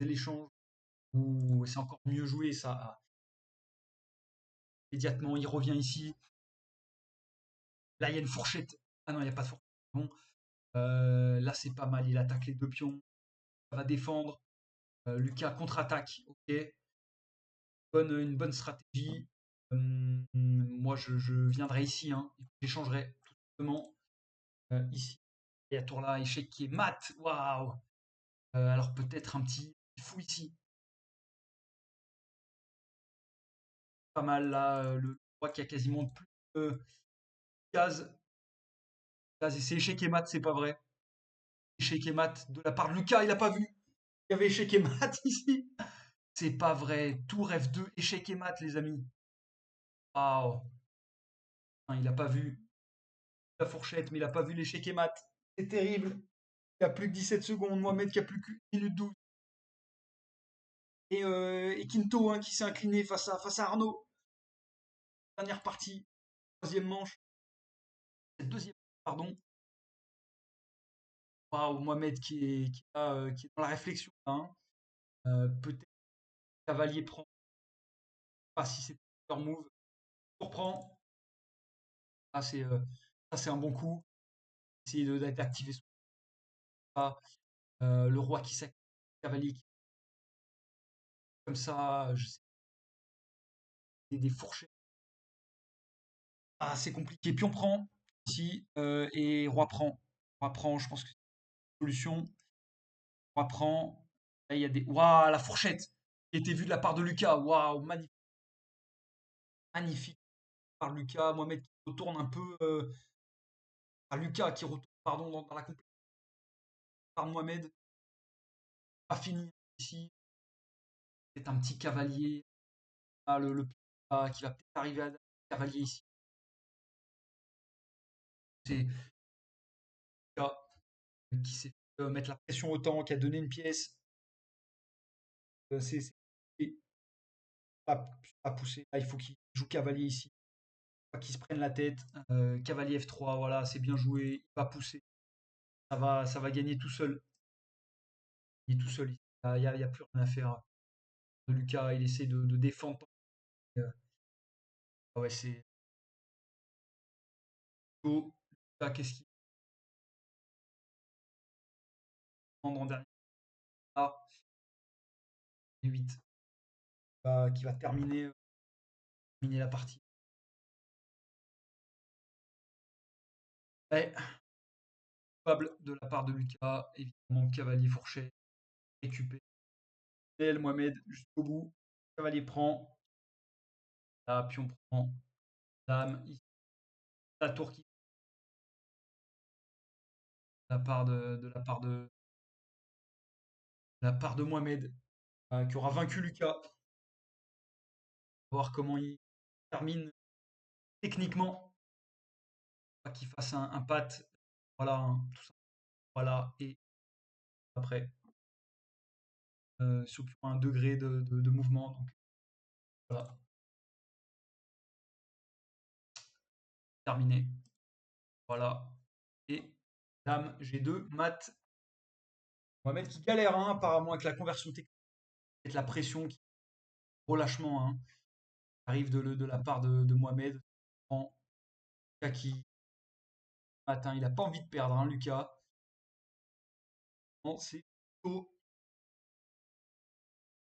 l'échange. Ou c'est encore mieux joué, ça. Immédiatement, il revient ici. Là, il y a une fourchette. Ah non, il n'y a pas de fourchette. Bon. Là, c'est pas mal. Il attaque les deux pions. Ça va défendre. Lucas contre-attaque. Ok. Une bonne stratégie. Moi, je viendrai ici. Hein. J'échangerai tout simplement ici. Et à tour là, échec qui est mat. Waouh. Alors peut-être un petit fou ici. Pas mal là. Le roi qui a quasiment plus de cases. Là, c'est échec et mat, c'est pas vrai. Échec et mat de la part de Lucas, il a pas vu. Il y avait échec et mat ici. C'est pas vrai. Tour F2, échec et mat, les amis. Waouh. Il a pas vu la fourchette, mais il a pas vu l'échec et mat. C'est terrible. Il y a plus que 17 secondes. Mohamed qui a plus qu'une minute 12. Et Quinto hein, qui s'est incliné face à Arnaud. Dernière partie, troisième manche. Deuxième, pardon. Waouh, Mohamed qui est dans la réflexion. Hein. Peut-être Cavalier prend. Pas si c'est leur move. Surprend. Ah, c'est un bon coup. Essayer d'activer son pas. Le roi qui s'active. Cavalier qui comme ça. Je sais, des fourchettes. Ah, c'est compliqué. Puis on prend ici. Et roi prend. Roi prend, je pense que c'est une solution. Roi prend. Là, il y a des. Waouh, la fourchette qui a été vue de la part de Lucas. Waouh, magnifique. Magnifique par Lucas. Mohamed qui retourne un peu. À Lucas qui retourne, pardon, dans la compétition par Mohamed. Pas fini ici. C'est un petit cavalier. Ah, qui va peut-être arriver à cavalier ici. C'est Lucas qui s'est fait mettre la pression au temps, qui a donné une pièce. C'est pas poussé. Là, il faut qu'il joue cavalier ici. Pas qu'il se prenne la tête. Cavalier F3, voilà, c'est bien joué. Il va pousser. Ça va gagner tout seul. Il est tout seul. Il y a plus rien à faire. Lucas, il essaie de défendre. Euh, ouais, c'est beau. Lucas, qu'est-ce qu'il prend en dernier? Ah, 8. Qui va terminer la partie. Ouais, coupable de la part de Lucas. Évidemment, cavalier fourchette. Récupéré. El Mohamed jusqu'au bout. Cavalier prend. Là, puis on prend dame. Ici, la tour qui de la part de Mohamed qui aura vaincu Lucas. On va voir comment il termine techniquement. Pas qu'il fasse un pat. Voilà, hein, tout ça. Voilà. Et après, sur un degré de mouvement. Donc voilà, terminé. Voilà. Et dame G2, mat. Mohamed qui galère hein, apparemment avec la conversion technique, avec la pression, relâchement hein, arrive de la part de Mohamed. En qui matin, il n'a pas envie de perdre, hein, Lucas. Non, c'est faux,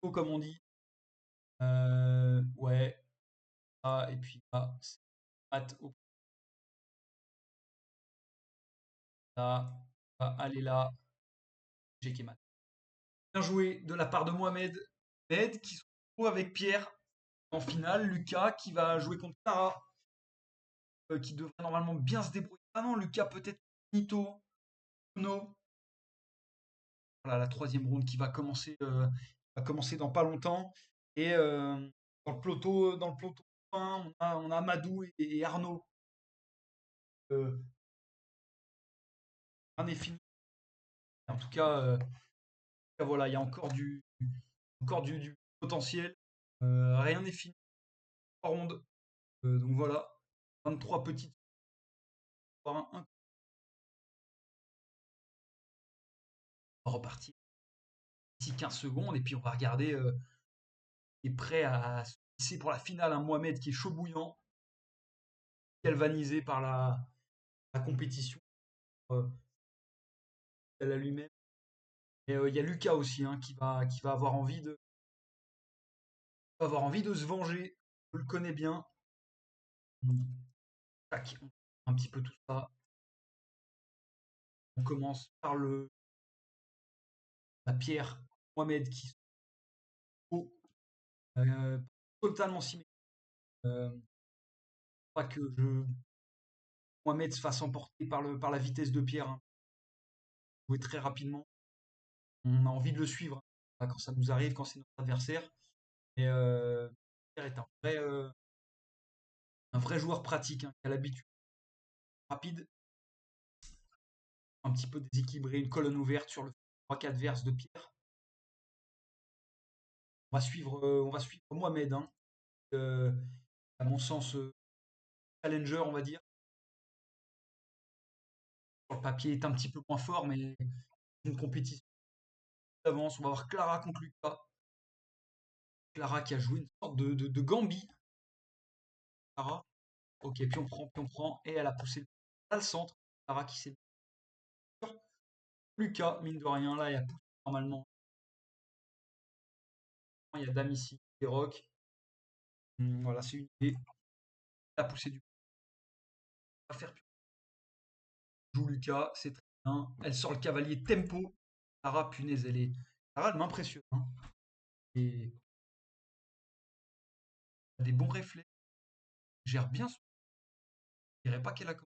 faux comme on dit. Ouais. Ah, et puis là, c'est mat là, allez là, j'ai mat. Bien joué de la part de Mohamed. Mohamed qui se retrouve avec Pierre en finale. Lucas qui va jouer contre Tara, qui devrait normalement bien se débrouiller. Ah non, Lucas peut-être Nito, no. Voilà, la troisième round qui va commencer dans pas longtemps. Et dans le peloton 1, on a Amadou et Arnaud. Un est fini. En tout cas, Voilà, il y a encore du potentiel. Rien n'est fini. 3 rondes. Donc voilà, 23 petites. On va repartir d'ici 15 secondes et puis on va regarder qui est prêt à se hisser pour la finale. Un Mohamed qui est chaud bouillant, galvanisé par la compétition. Euh, Elle a lui-même. Et il y a Lucas aussi hein, qui va avoir envie de se venger. Je le connais bien. Tac, on fait un petit peu tout ça. On commence par la pierre Mohamed qui saute totalement symétrique. Euh, pas que Mohamed se fasse emporter par la vitesse de pierre. Hein. Jouer très rapidement. On a envie de le suivre hein, quand ça nous arrive, quand c'est notre adversaire. Et Pierre est un vrai joueur pratique hein, qui a l'habitude rapide, un petit peu déséquilibré, une colonne ouverte sur le 3-4 verse de Pierre. On va suivre Mohamed, hein, euh, à mon sens challenger, on va dire. Sur le papier est un petit peu moins fort, mais une compétition d'avance. On va voir Clara contre Lucas. Clara qui a joué une sorte de Gambie. Clara. Ok, puis on prend, et elle a poussé le centre. Clara qui s'est Lucas, mine de rien, là, il y a poussé normalement. Il y a Dame ici, et Rock. Voilà, c'est une idée. Elle a poussé du à faire joue Lucas, c'est très bien. Elle sort le cavalier tempo. Clara, punaise, Clara, elle m'impressionne. Hein. Et elle a des bons réflexes. Elle gère bien son. Je dirais pas qu'elle a commencé.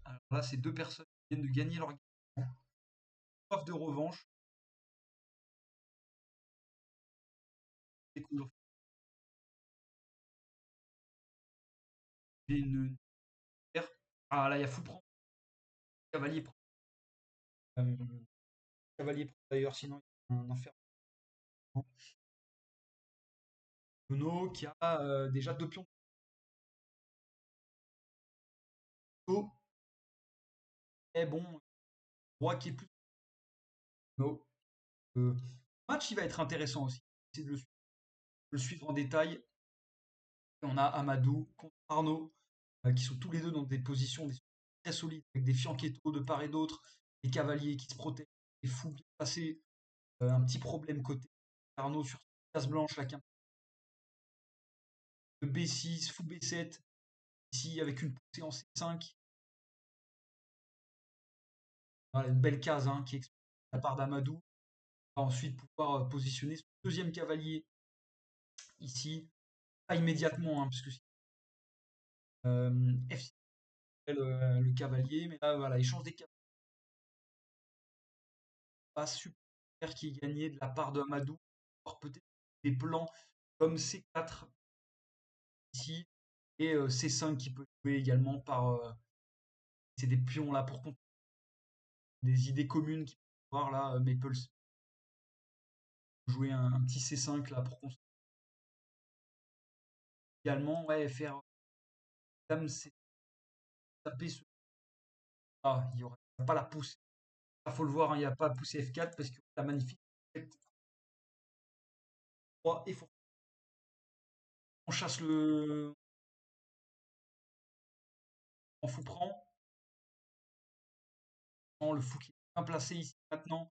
Alors là, c'est deux personnes qui viennent de gagner leur game. Soif de revanche. Découvre une paire. Ah là, il y a fou prend. Cavalier prend. Euh, Cavalier prend d'ailleurs, sinon il y a un enfer. Bruno qui a déjà deux pions. Et bon, roi qui est plus. No. Le match, il va être intéressant aussi. C'est de le suivre en détail. Et on a Amadou contre Arnaud, qui sont tous les deux dans des positions très solides, avec des fianchettos de part et d'autre, des cavaliers qui se protègent, des fous bien placés. Un petit problème côté Arnaud sur case blanche, la de B6, fou B7, ici avec une poussée en C5. Voilà, une belle case hein, qui explique la part d'Amadou. Va ensuite pouvoir positionner son deuxième cavalier ici, pas immédiatement, hein, puisque F6 le cavalier, mais là voilà, échange des cavaliers, pas super qui est gagné de la part de Amadou, peut-être des plans comme C4 ici, et C5 qui peut jouer également par c'est des pions là pour des idées communes qui peuvent avoir là, Maples jouer un petit C5 là pour construire également, ouais, faire dame C taper ce il y aura pas la pousse. Il faut le voir, hein, il n'y a pas poussé F4 parce que la magnifique et faut on chasse en fou prend, le fou qui est bien placé ici maintenant,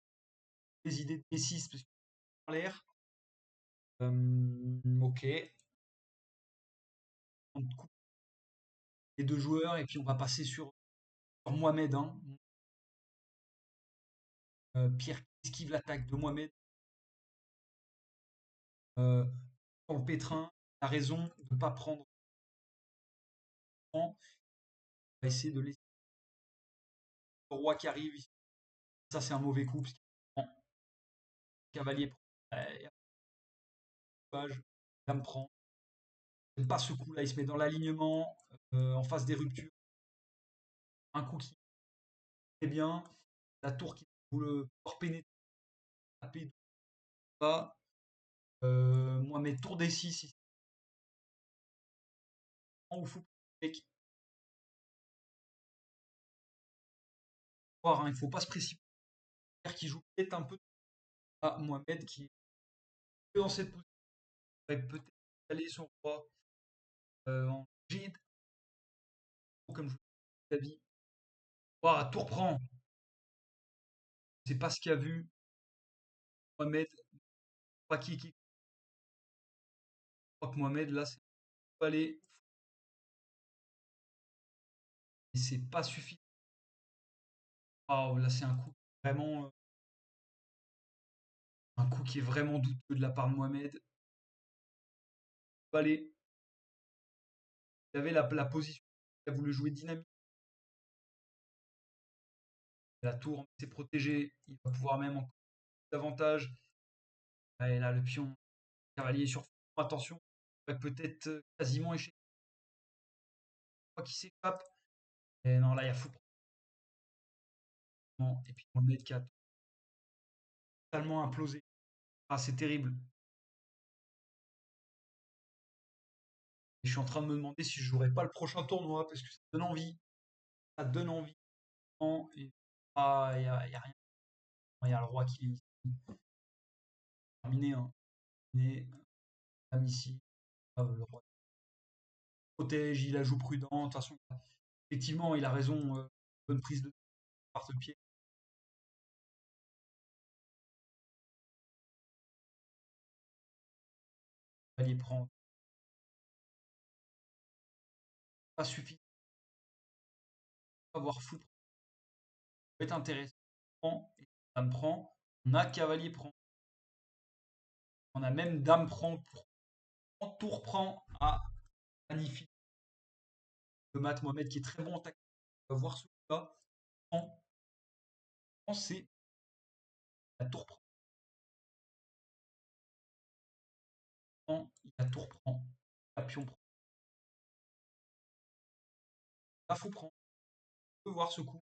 les idées de B6 parce qu'il est en l'air. Ok, on coupe les deux joueurs et puis on va passer sur Mohamed. Hein. Pierre qui esquive l'attaque de Mohamed. Dans le pétrin, il a raison de ne pas prendre le temps. On va essayer de laisser le roi qui arrive ici. Ça, c'est un mauvais coup. Parce que cavalier prend. Dame prend. Il n'aime pas ce coup-là. Il se met dans l'alignement, en face des ruptures. Un coup qui très bien. La tour qui voulait pouvoir pénétrer, taper tout bas. Moi, mes tours D6 ici. Ou fou. Voir, hein, il ne faut pas se précipiter. Qui joue peut-être un peu à Mohamed qui est dans cette position. Il pourrait peut-être aller son roi en G, comme je vous l'ai dit. Ouah, tour prend. C'est pas ce qu'il a vu. Mohamed, pas qui. Je crois que Mohamed, là, c'est pas aller. Et c'est pas suffisant. Waouh, là, c'est un coup vraiment. Un coup qui est vraiment douteux de la part de Mohamed. Allez, il avait la position. Il a voulu jouer dynamique. La tour s'est protégée. Il va pouvoir même encore davantage. Et là, le pion cavalier sur fond. Attention, il pourrait peut-être quasiment échec. Qui s'échappe. Et non, là, il y a fou. Et puis Mohamed qui a totalement implosé. Ah, c'est terrible. Et je suis en train de me demander si je jouerai pas le prochain tournoi parce que ça donne envie. Ça donne envie. Et ah, y a rien. Il y a le roi qui est terminé. Hein. Mais ici, le roi protège, il la joue prudent. De toute façon, effectivement, il a raison. Bonne prise de part de pied. Il prend pas suffisant. Avoir fou peut être intéressant. Et ça me prend. On a cavalier prend. On a même dame prend. Tour prend. Ah, magnifique. Le mat Mohamed qui est très bon en tactique. On va voir ce là. C'est la tour prend. La tour prend. La pion prend. La fou prend. On peut voir ce coup.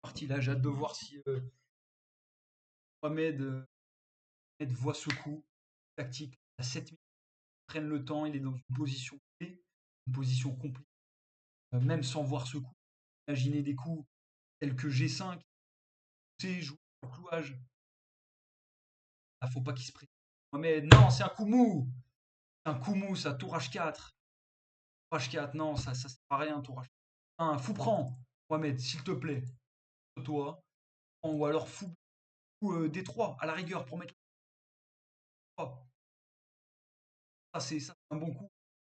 Parti là, j'ai hâte de voir si Mohamed, voit ce coup tactique à 7 minutes. Prenne le temps, il est dans une position clé, une position compliquée. Même sans voir ce coup, imaginez des coups tels que G5, C, joue au clouage. Ah, faut pas qu'il se prenne. Mohamed, non, c'est un coup mou. C'est un coup mou, ça, tour H4. H4, non, ça sert à rien, tour H4. Un fou prend, Mohamed, s'il te plaît. Toi. Ou alors fou D3, à la rigueur, pour mettre le 3. Ça, c'est un bon coup.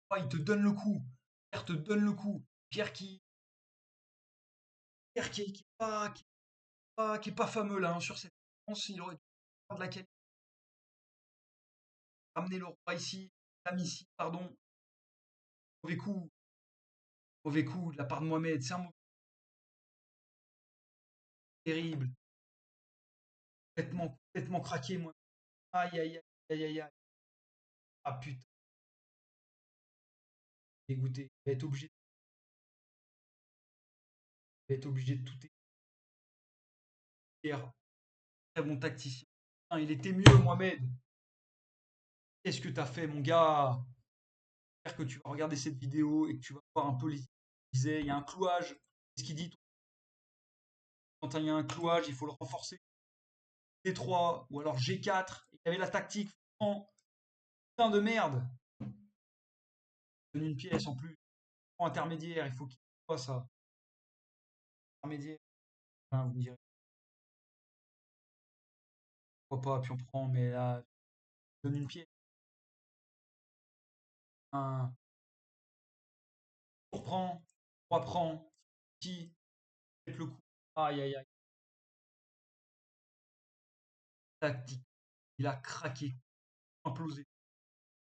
Ah, il te donne le coup. Pierre te donne le coup. Pierre qui est pas fameux là hein, sur cette séquence. Il aurait dû prendre la qualité. Ramener le roi ici. L'âme ici, pardon. Mauvais coup. Mauvais coup de la part de Mohamed. C'est un mauvais terrible. Complètement craqué, moi. Aïe, aïe, aïe, aïe, aïe, aïe. Ah putain, dégoûté. Il va être obligé de tout écrire. Très bon tacticien. Putain, il était mieux, Mohamed. Qu'est-ce que t'as fait, mon gars? J'espère que tu vas regarder cette vidéo et que tu vas voir un peu les. Il disait, il y a un clouage. Qu'est-ce qu'il dit? Quand il y a un clouage, il faut le renforcer. D3 ou alors G4. Il y avait la tactique. En putain de merde. Donne une pièce en plus. Intermédiaire, il faut qu'il soit ça. Intermédiaire. Enfin, vous me direz pourquoi pas, puis on prend, mais là, donne une pièce. Un, on reprend, on reprend, qui, avec le coup. Aïe aïe aïe. Tactique. Il a craqué, implosé,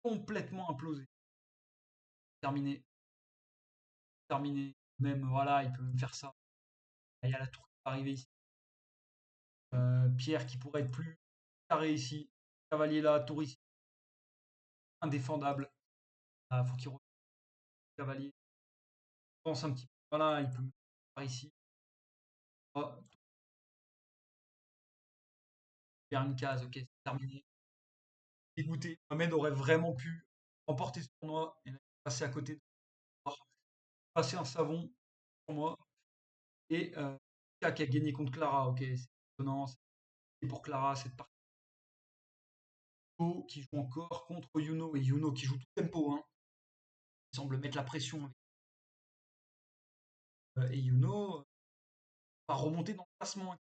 complètement implosé. Terminé, terminé. Même, voilà, il peut même faire ça. Il y a la tour qui va arriver ici. Pierre qui pourrait être plus carré ici. Cavalier là, tour ici. Indéfendable. Ah, faut qu'il retrouve le cavalier. pense un petit peu. Voilà, il peut me par ici. Ah, faire une case, ok, c'est terminé. Dégoûté. Mohamed aurait vraiment pu remporter ce tournoi et là, il est passé à côté de passer un savon pour moi. Et Luka qui a gagné contre Clara, ok, c'est étonnant. C'est pour Clara cette partie. Yuno qui joue encore contre Yuno et Yuno qui joue tout tempo, hein. Il semble mettre la pression. Et Yuno va remonter dans le classement.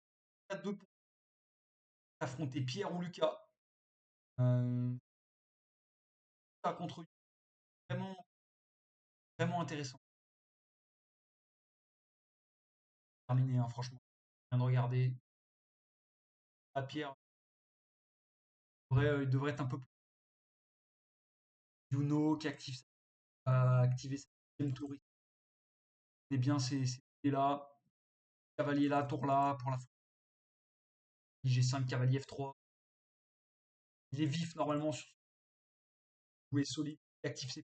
4-2 pour affronter Pierre ou Lucas. Euh, contre Yuno, vraiment, vraiment intéressant. Terminé, hein, franchement. Je viens de regarder. À Pierre, il devrait être un peu plus. Yuno qui a activé sa deuxième tour. Il est bien ces là. Cavalier là, tour là pour la G5, cavalier F3. Il est vif normalement sur jouer solide. Il active ses.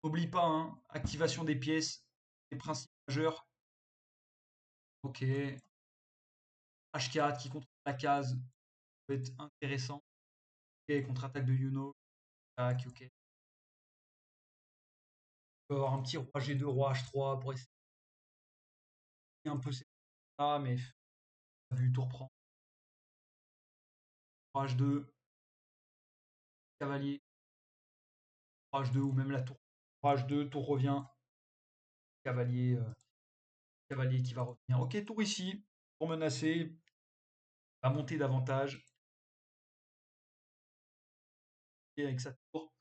N'oublie pas, hein, activation des pièces, les principes majeurs. Ok. H4 qui contrôle la case, peut être intéressant. Ok, contre-attaque de Yuno. Tac, ok. Encore un petit roi G2, roi H3 pour essayer un peu ces là, mais vu tour prend. Roi H2, cavalier, roi H2 ou même la tour. Roi H2, tour revient. Cavalier, cavalier qui va revenir. Ok, tour ici, pour menacer, va monter davantage. Et avec sa tour.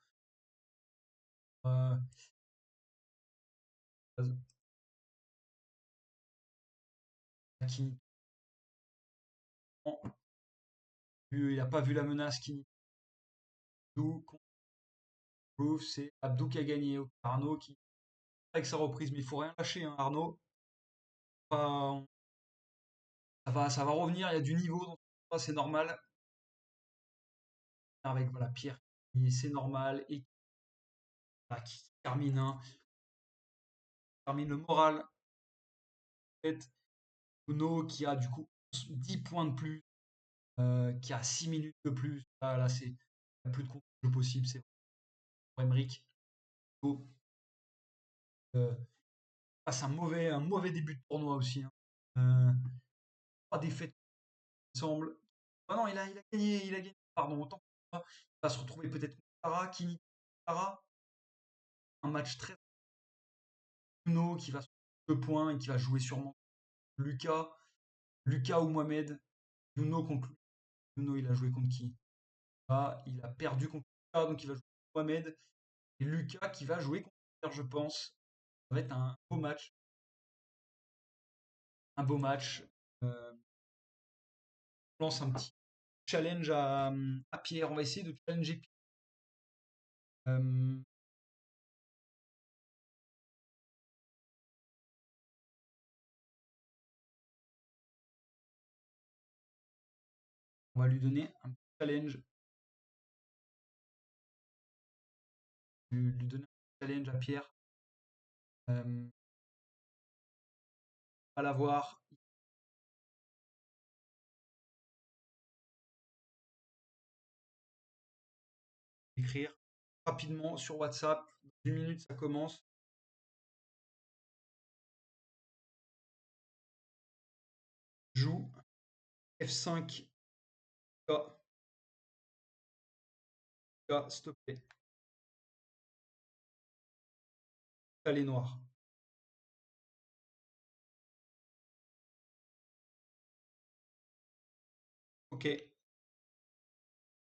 Euh, qui, il n'a pas vu la menace qui nous prouve, c'est Abdou qui a gagné. Arnaud qui avec sa reprise, mais il faut rien lâcher, hein, Arnaud. Pas- ça va revenir, il y a du niveau, donc c'est normal. Avec voilà, Pierre, c'est normal, et voilà, qui termine, hein, termine le moral. Bruno qui a du coup 10 points de plus, qui a 6 minutes de plus. Là, c'est plus de contrôle possible, c'est pour Emmerich. Euh, passe un mauvais début de tournoi aussi, hein. Euh, Pas défaite, il me semble. Ah non, il a gagné, pardon, autant pour moi. Il va se retrouver peut-être contre Clara, Kini, Clara. Un match très Bruno qui va se 2 points et qui va jouer sûrement Lucas. Lucas ou Mohamed. Nuno contre lui. Nuno, il a joué contre qui? Ah, il a perdu contre Lucas, donc il va jouer contre Mohamed. Et Lucas qui va jouer contre Pierre, je pense. Ça va être un beau match. Un beau match. On lance un petit challenge à Pierre. On va essayer de challenger Pierre. Euh, on va lui donner un petit challenge. Lui donner un challenge à Pierre. À l'avoir. Écrire rapidement sur WhatsApp. Dans 10 minutes, ça commence. Joue F5 K, K, s'il te plaît. Allez noir. Ok.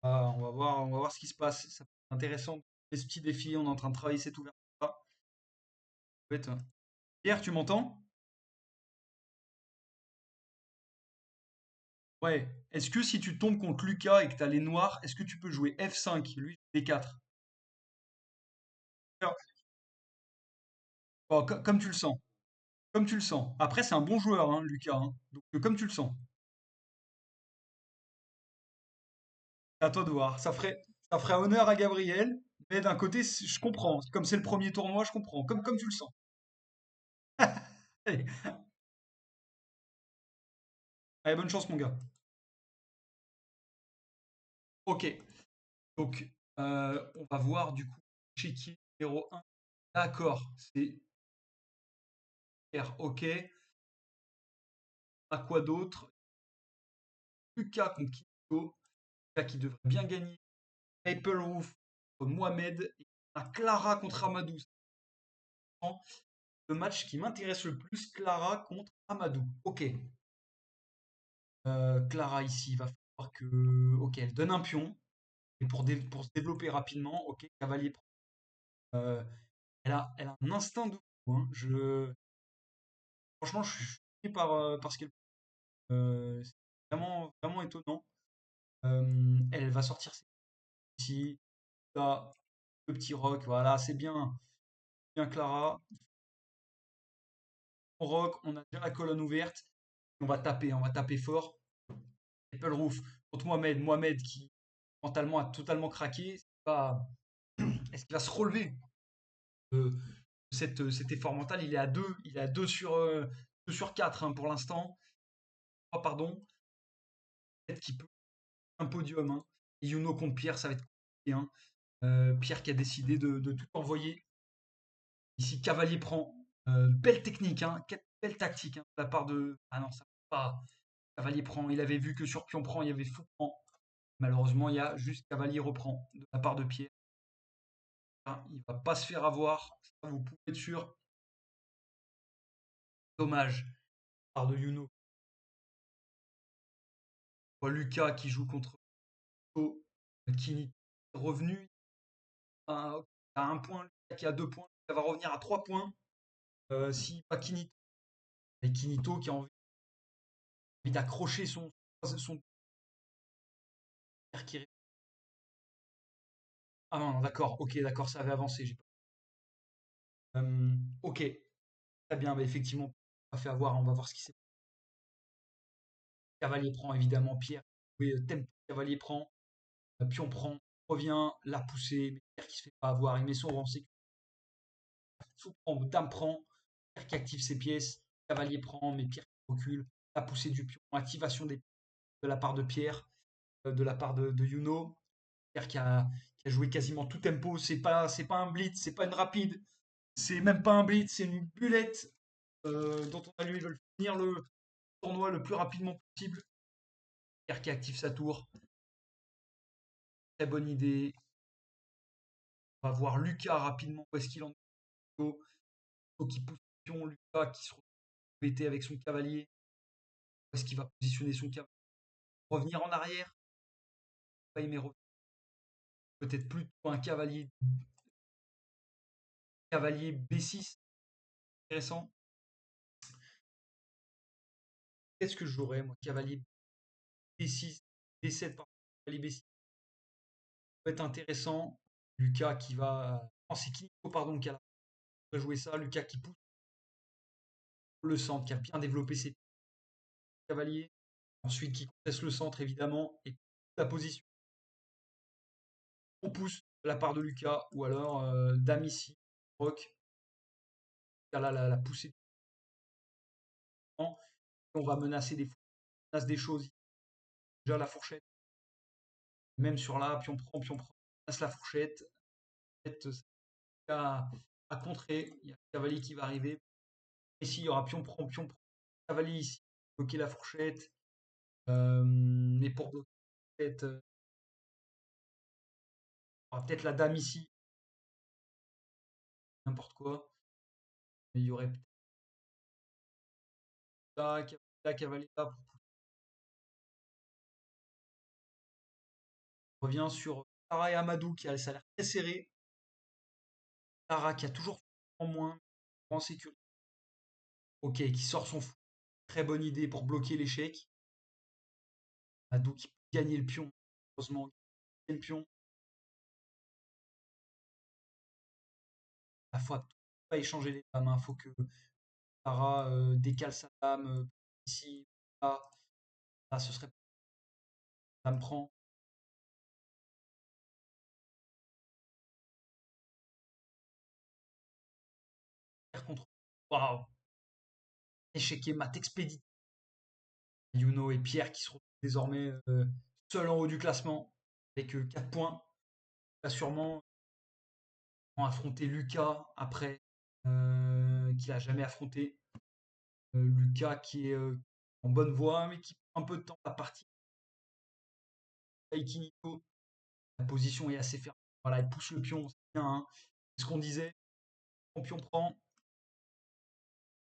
Ah, on va voir ce qui se passe. Ça peut être intéressant. Ce petit défi, on est en train de travailler cette ouverture-là. Pierre, tu m'entends? Ouais. Est-ce que si tu tombes contre Lucas et que tu as les noirs, est-ce que tu peux jouer F5, lui, D4? Bon, comme tu le sens. Comme tu le sens. Après, c'est un bon joueur, hein, Lucas, hein. Donc, comme tu le sens. C'est à toi de voir. Ça ferait honneur à Gabriel, mais d'un côté, je comprends. Comme c'est le premier tournoi, je comprends. Comme tu le sens. Allez, allez, bonne chance, mon gars. Ok, donc on va voir du coup chéquier numéro un. D'accord, c'est R, ok. À quoi d'autre? Lucas contre Kinto. Lucas qui devrait bien gagner. Maple Roof contre Mohamed. Et Clara contre Amadou. Le match qui m'intéresse le plus, Clara contre Amadou. Ok. Clara ici, il va falloir que. Ok, elle donne un pion. Et pour se développer rapidement, ok, cavalier prend. Euh, elle a un instinct de fou, hein. Franchement, je suis choqué par ce qu'elle fait. C'est vraiment, vraiment étonnant. Elle va sortir ses petits. Là, le petit rock, voilà, c'est bien, bien Clara. On rock, on a déjà la colonne ouverte. On va taper fort. Apple Roof contre Mohamed. Mohamed qui mentalement a totalement craqué. Est-ce qu'il va se relever de cet effort mental? Il est à 2 sur, 2 sur 4 hein, pour l'instant. Oh, pardon. Peut-être qu'il peut un podium. Hein. Et Youno contre Pierre, ça va être compliqué. Hein. Pierre qui a décidé de tout envoyer. Ici, Cavalier prend. Belle technique, hein, belle tactique hein, de la part de. Ah non, ça va pas. Cavalier prend. Il avait vu que sur Pion prend, il y avait Fou prend. Malheureusement, il y a juste Cavalier reprend de la part de Pierre. Il va pas se faire avoir, ça vous pouvez être sûr. Dommage, part de Youno. Lucas qui joue contre Kini est revenu à, un point, Lucas qui a 2 points, ça va revenir à 3 points. Si pas Kinito, et Kinito qui a envie d'accrocher son qui. Ah non, non, d'accord, ok, d'accord, ça avait avancé. Ok, très bien, bah, effectivement, on va faire voir, on va voir ce qui s'est passé. Cavalier prend évidemment Pierre. Oui, tempo, Cavalier prend. Pion prend, revient, la poussée, mais Pierre qui se fait pas avoir, il met son rang en sécurité. Sous prend, dame prend, Pierre qui active ses pièces, cavalier prend, mais Pierre qui recule, la poussée du pion, activation de la part de Pierre, de la part de Yuno. Pierre qui a joué quasiment tout tempo, c'est pas un blitz, c'est pas une rapide, c'est même pas un blitz, c'est une bullette dont on a lui, ils veulent finir le tournoi le plus rapidement possible. Pierre qui active sa tour, très bonne idée. On va voir Lucas rapidement, où est-ce qu'il en est. Qui pousse le pion, Lucas qui se retrouve embêté avec son cavalier. Où est-ce qu'il va positionner son cavalier? Revenir en arrière? Pas aimer peut-être plutôt un cavalier B6, intéressant. Qu'est-ce que j'aurais, moi? Cavalier B6, B7, pardon, cavalier B6. Ça peut être intéressant. Lucas qui va. Oh, c'est Kiniko, pardon, qui va jouer ça. Lucas qui pousse le centre, qui a bien développé ses cavaliers. Ensuite, qui conteste le centre, évidemment, et la position. On pousse de la part de Lucas, ou alors Dame ici, Rock, la poussée du camp. On va menace des choses. Déjà la fourchette, même sur là, puis on prend, menace la fourchette. À, à contrer, il y a le cavalier qui va arriver. Ici, il y aura pion prend. Cavalier ici, bloquer la fourchette. Mais pour bloquer la fourchette, on aura peut-être la dame ici, n'importe quoi. Mais il y aurait peut-être cavalier là. On revient sur Sarah et Amadou qui a ça a l'air très serré. Sarah qui a toujours en moins, en sécurité. Ok, qui sort son fou. Très bonne idée pour bloquer l'échec. Amadou qui peut gagner le pion. Heureusement, gagner le pion. Il faut pas échanger les dames. Il faut que Sarah décale sa dame ici. Là, là, ce serait. Dame prend. Contre. Waouh! échiquier mat expéditif. Yuno et Pierre qui se retrouvent désormais seuls en haut du classement avec 4 points. Va sûrement affronter Lucas après, qu'il n'a jamais affronté. Lucas qui est en bonne voie, mais qui prend un peu de temps la partie. Aikinito, la position est assez ferme. Voilà, il pousse le pion, c'est bien. Hein. C'est ce qu'on disait. Le pion prend.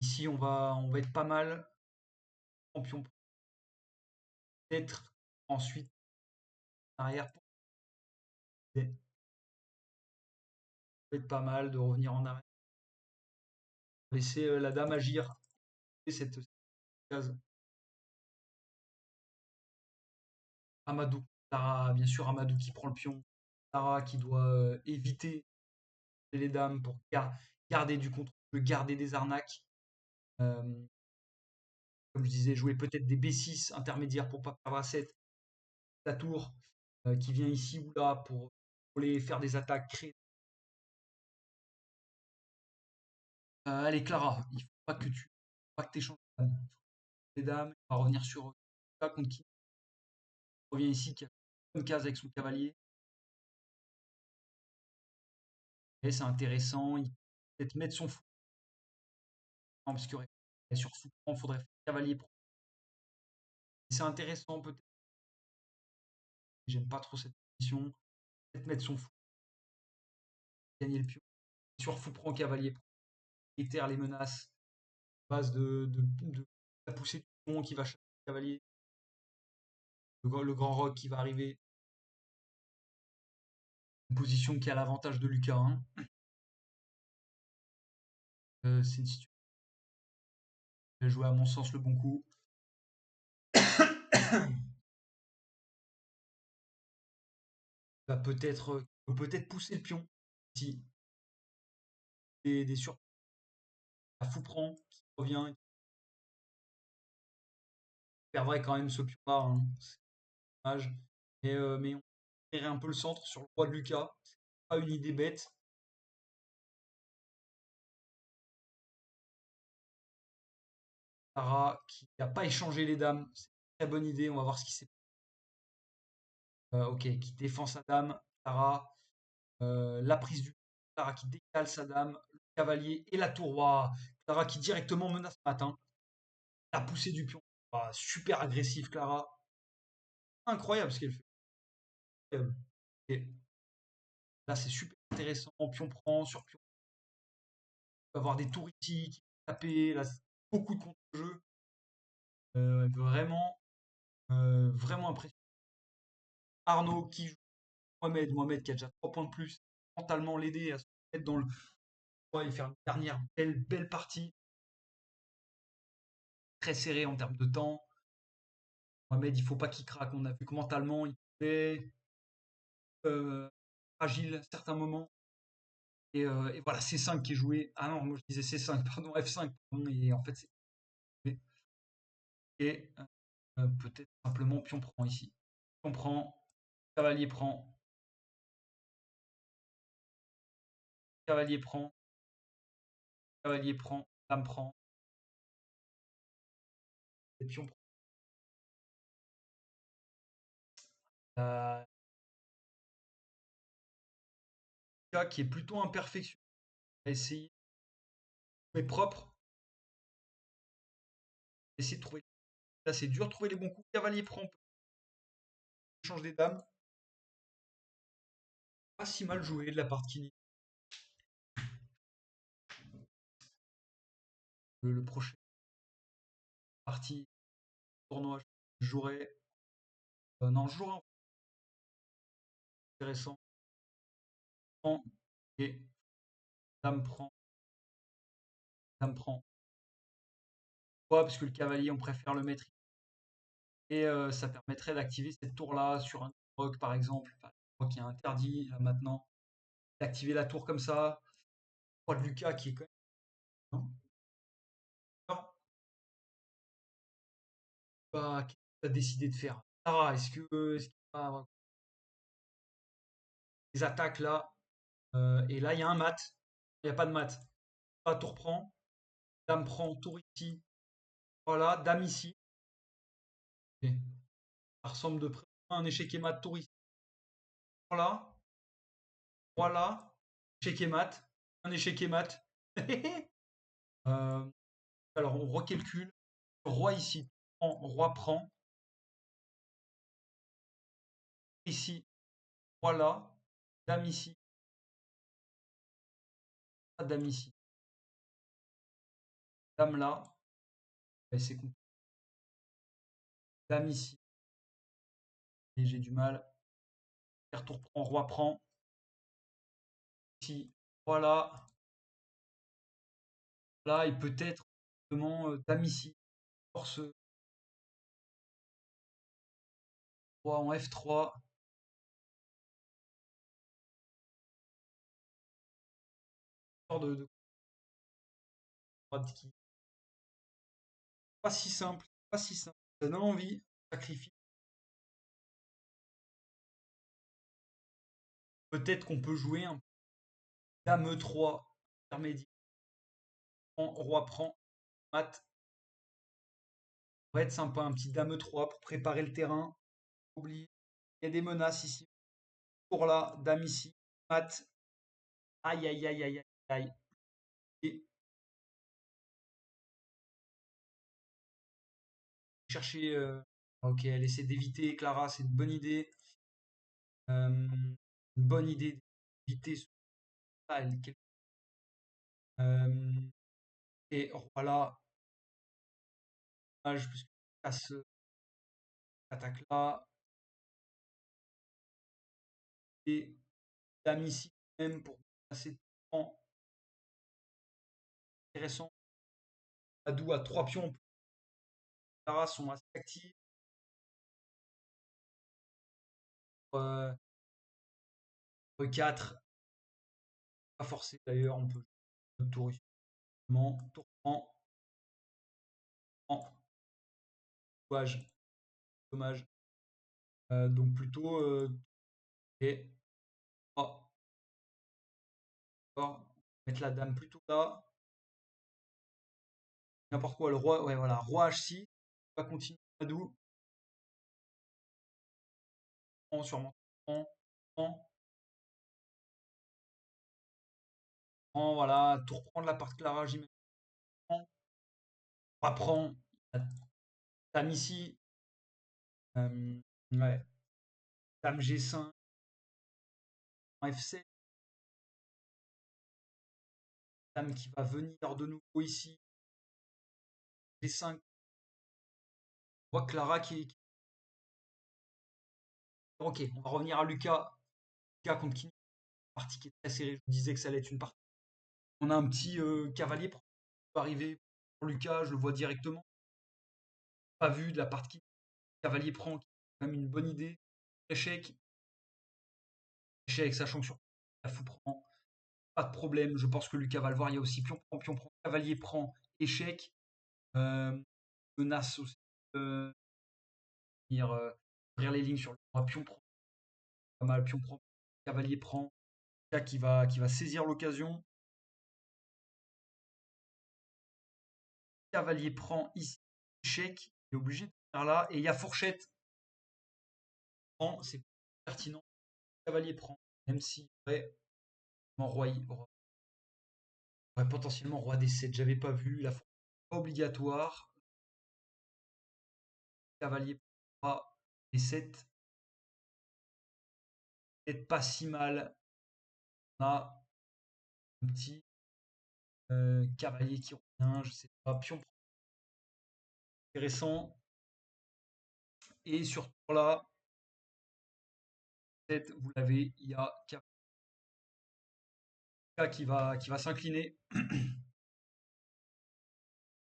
Ici, on va être pas mal. Pion peut-être ensuite arrière pour être pas mal de revenir en arrière. Laisser la dame agir. Cette case. Amadou. Tara, bien sûr, Amadou qui prend le pion. Tara qui doit éviter les dames pour garder du contrôle, garder des arnaques. Comme je disais, jouer peut-être des B6 intermédiaires pour pas perdre à 7. La tour qui vient ici ou là pour les faire des attaques créer. Allez Clara, il faut pas que tu échanges les dames. On va revenir sur contre qui on revient ici qui a une case avec son cavalier. Et c'est intéressant, il peut peut-être mettre son fou. Non, parce que sur fou, il faudrait faire cavalier. C'est intéressant peut-être. J'aime pas trop cette position. Peut-être mettre son fou. Gagner le pion. Sur fou prend cavalier. Étère les menaces. Base de la poussée du pion qui va chercher le cavalier. Le grand rock qui va arriver. Une position qui a l'avantage de Lucas. Hein. C'est une situation. Il a joué à mon sens le bon coup. Va peut-être pousser le pion. Si des surprises. La fou prend qui revient. Il perdrait quand même ce pion-là. Hein. C'est dommage. Mais on tirerait un peu le centre sur le roi de Lucas. C'est pas une idée bête. Tara qui n'a pas échangé les dames. C'est une très bonne idée. On va voir ce qui s'est passé. Ok, qui défend sa dame. Tara. La prise du Clara qui décale sa dame. Le cavalier et la tour. Wow. Clara qui directement menace matin. La poussée du pion. Wow, super agressif, Clara. Incroyable ce qu'elle fait. Et là, c'est super intéressant. Pion prend sur pion. On va avoir des tours ici qui vont taper. Là, beaucoup de contre-jeu. Vraiment impressionnant. Arnaud qui joue Mohamed qui a déjà 3 points de plus, mentalement l'aider à se mettre dans le et faire une dernière belle partie. Très serré en termes de temps. Mohamed, il faut pas qu'il craque. On a vu que mentalement, il était fragile à certains moments. Et voilà, C5 qui est joué. Ah non, moi je disais C5, pardon, F5. Pardon, et en fait, c'est. Et peut-être simplement pion prend ici. Pion prend, cavalier prend, cavalier prend, cavalier prend, dame prend, et pion prend. Qui est plutôt imperfection. On va essayer, mais propre. Essayer de trouver. Là, c'est dur de trouver les bons coups. Cavalier prend, change des dames. Pas si mal joué de la part de Kini. Le prochain partie tournoi, je jouerai. Non, je jouerai intéressant. Prend et dame prend. Dame prend. Pourquoi? Parce que le cavalier, on préfère le mettre. Et ça permettrait d'activer cette tour-là sur un rock, par exemple. Enfin, le rock qui est interdit là, maintenant. D'activer la tour comme ça. Roi de Lucas qui est quand même. Alors, bah, qu'est-ce que tu as décidé de faire? Sarah, est-ce qu'il va avoir des attaques là? Et là, il y a un mat. Il n'y a pas de mat. Pas tour prend. Dame prend, tour ici. Voilà, dame ici. Ok. Ça ressemble de près à un échec et mat touriste. Voilà, voilà, échec et mat, un échec et mat. Euh, alors on recalcule. Roi ici, roi prend. Ici, roi là, dame ici, dame ici, dame là. Ouais, c'est compliqué. Dame ici, et j'ai du mal. Retour prend, roi prend. Ici, voilà. Là, et peut-être justement dame ici. Force roi en F3. Histoire qui pas si simple, pas si simple. Ça donne envie, sacrifice. Peut-être qu'on peut jouer un dame E3 intermédiaire. Roi prend, mat. Ça va être sympa, un petit dame E3 pour préparer le terrain. Oublie. Il y a des menaces ici. Pour là, dame ici, mat. Aïe aïe aïe aïe aïe. Et chercher. Ok, elle essaie d'éviter Clara, c'est une bonne idée. Une bonne idée d'éviter ce elle, et voilà, je casse attaque là. Et dame ici même pour passer de temps intéressant. Adou à 3 pions. Clara sont assez actifs. Euh, 4, pas forcé d'ailleurs, on peut jouer tour ici. Tour prend, dommage, dommage. Donc plutôt et oh, mettre la dame plutôt là. N'importe quoi, le roi, ouais voilà, roi H6, on va continuer Adou. Prend sûrement. Prend, prend, prend, voilà, tour prendre la part de Clara, j'imagine. Prend, roi prend, dame ici. Ouais, dame G5, F7, dame qui va venir de nouveau ici. G5, roi Clara qui. Ok, on va revenir à Lucas. Lucas contre qui partie qui est très serrée. Je vous disais que ça allait être une partie. On a un petit cavalier pour arriver pour Lucas, je le vois directement. Pas vu de la partie cavalier prend, qui est quand même une bonne idée. Échec, échec, sachant que sur la fou prend, pas de problème. Je pense que Lucas va le voir. Il y a aussi pion prend, cavalier prend, échec. Euh, Menace aussi. Euh, ouvrir les lignes sur le roi, pion prend, pas mal, pion prend, cavalier prend. Lucas qui va saisir l'occasion. Cavalier prend ici, échec, il est obligé de faire là. Et il y a fourchette. C'est pertinent. Cavalier prend, même si ouais, potentiellement roi D7, j'avais pas vu. La fourchette pas obligatoire. Cavalier prend D7, peut-être pas si mal. On a un petit cavalier qui revient, je sais pas, pion intéressant. Et sur ce tour là, vous l'avez, il y a K qui va s'incliner.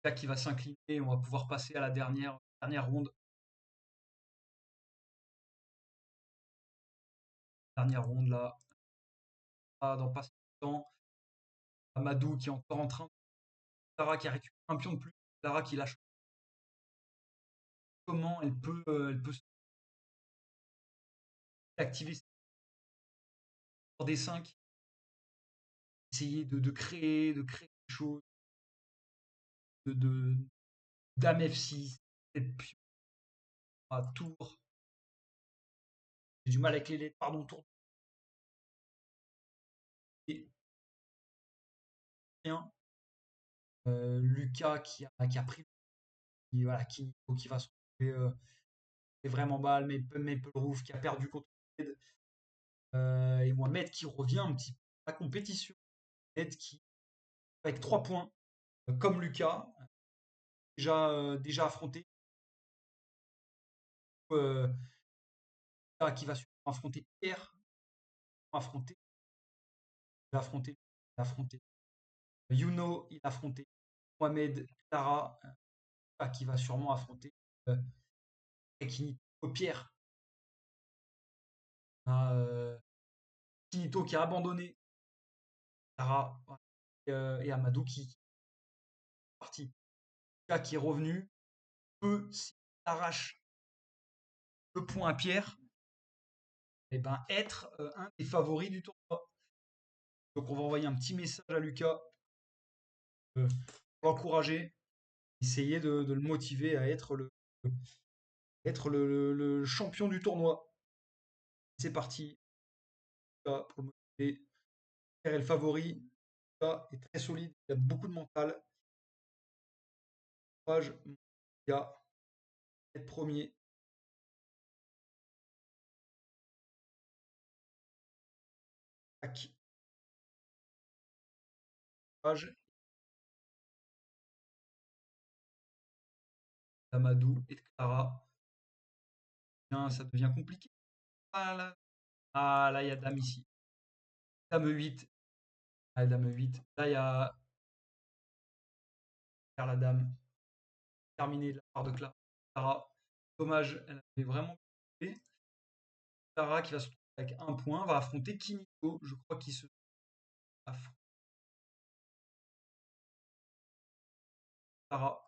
K qui va s'incliner, on va pouvoir passer à la dernière ronde. Dernière ronde là, dans pas si longtemps. Amadou qui est encore en train. Clara qui a récupéré un pion de plus. Clara qui lâche. Comment elle peut activer sur des 5, essayer de créer quelque chose, de Dame F6, et puis à tour. J'ai du mal avec les lettres, pardon, tour. Et rien. Lucas qui a pris, voilà, qui va se retrouver est vraiment mal, mais Maple Roof qui a perdu contre Mohamed. Et Mohamed qui revient un petit peu à la compétition. Mohamed qui, avec 3 points, comme Lucas, déjà affronté. Euh, qui va affronter Pierre, affronter, il a affronté, il a affronté Youno, il a affronté Mohamed, Clara, qui va sûrement affronter euh, Kinito, Pierre, Kinito qui a abandonné, Clara et Amadou qui est parti. Lucas qui est revenu, peut, s'il arrache le point à Pierre, et ben, être un des favoris du tournoi. Donc on va envoyer un petit message à Lucas pour l'encourager, essayer de le motiver à être le champion du tournoi. C'est parti. Lucas, pour le motiver. Pierre est le favori. Lucas est très solide. Il a beaucoup de mental. Courage, Lucas. Être premier. Tac. Courage. Amadou et Clara. Bien, ça devient compliqué. Ah là, il y a dame ici. Dame 8. Ah, dame 8. Là, il y a faire la dame. Terminé de la part de Clara. Dommage, elle avait vraiment fait. Clara qui va se retrouver avec un point va affronter Kinito. Je crois qu'il se affronte Clara.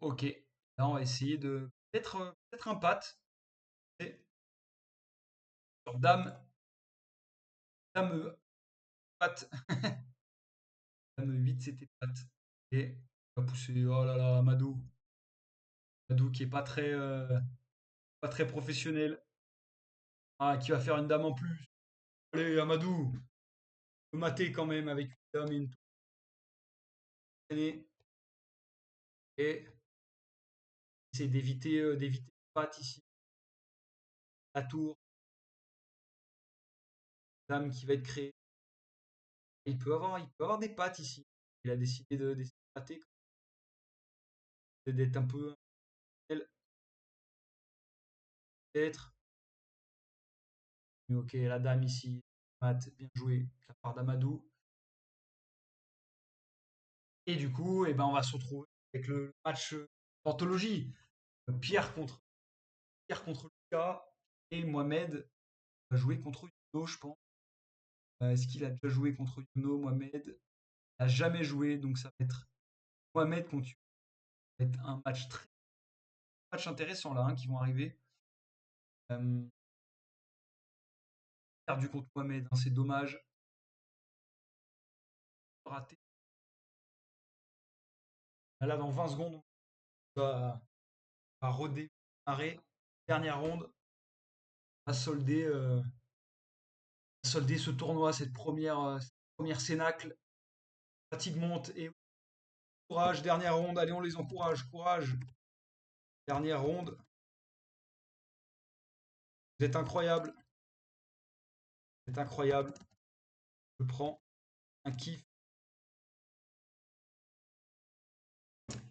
Ok. Là, on va essayer de peut-être un pat. Et sur dame pat. Dame 8, c'était pat. Et on va pousser. Oh là là, Madou. Madou qui est pas très professionnel. Ah, qui va faire une dame en plus. Allez, Amadou. Le mater quand même avec une dame et une tournée. Et essayer d'éviter le pat ici. La tour. Dame qui va être créée. Il peut avoir des pattes ici. Il a décidé d'essayer de patter, d'être un peu peut-être. Mais ok, la dame ici, mat, bien joué de la part d'Amadou. Et du coup, eh ben, on va se retrouver avec le match d'anthologie. Pierre contre Lucas et Mohamed va jouer contre Yuno, je pense. Est-ce qu'il a déjà joué contre Yuno, Mohamed? Il n'a jamais joué, donc ça va être Mohamed contre Yuno. Ça va être un match intéressant là, hein, qui vont arriver. Euh, Perdu contre Mohamed, hein, c'est dommage. Raté. Là, dans 20 secondes, on va redémarrer. Dernière ronde, à solder ce tournoi, cette première cénacle. Fatigue monte et courage, dernière ronde, allez, on les encourage, courage. Dernière ronde, vous êtes incroyable. Vous êtes incroyable. Je prends un kiff.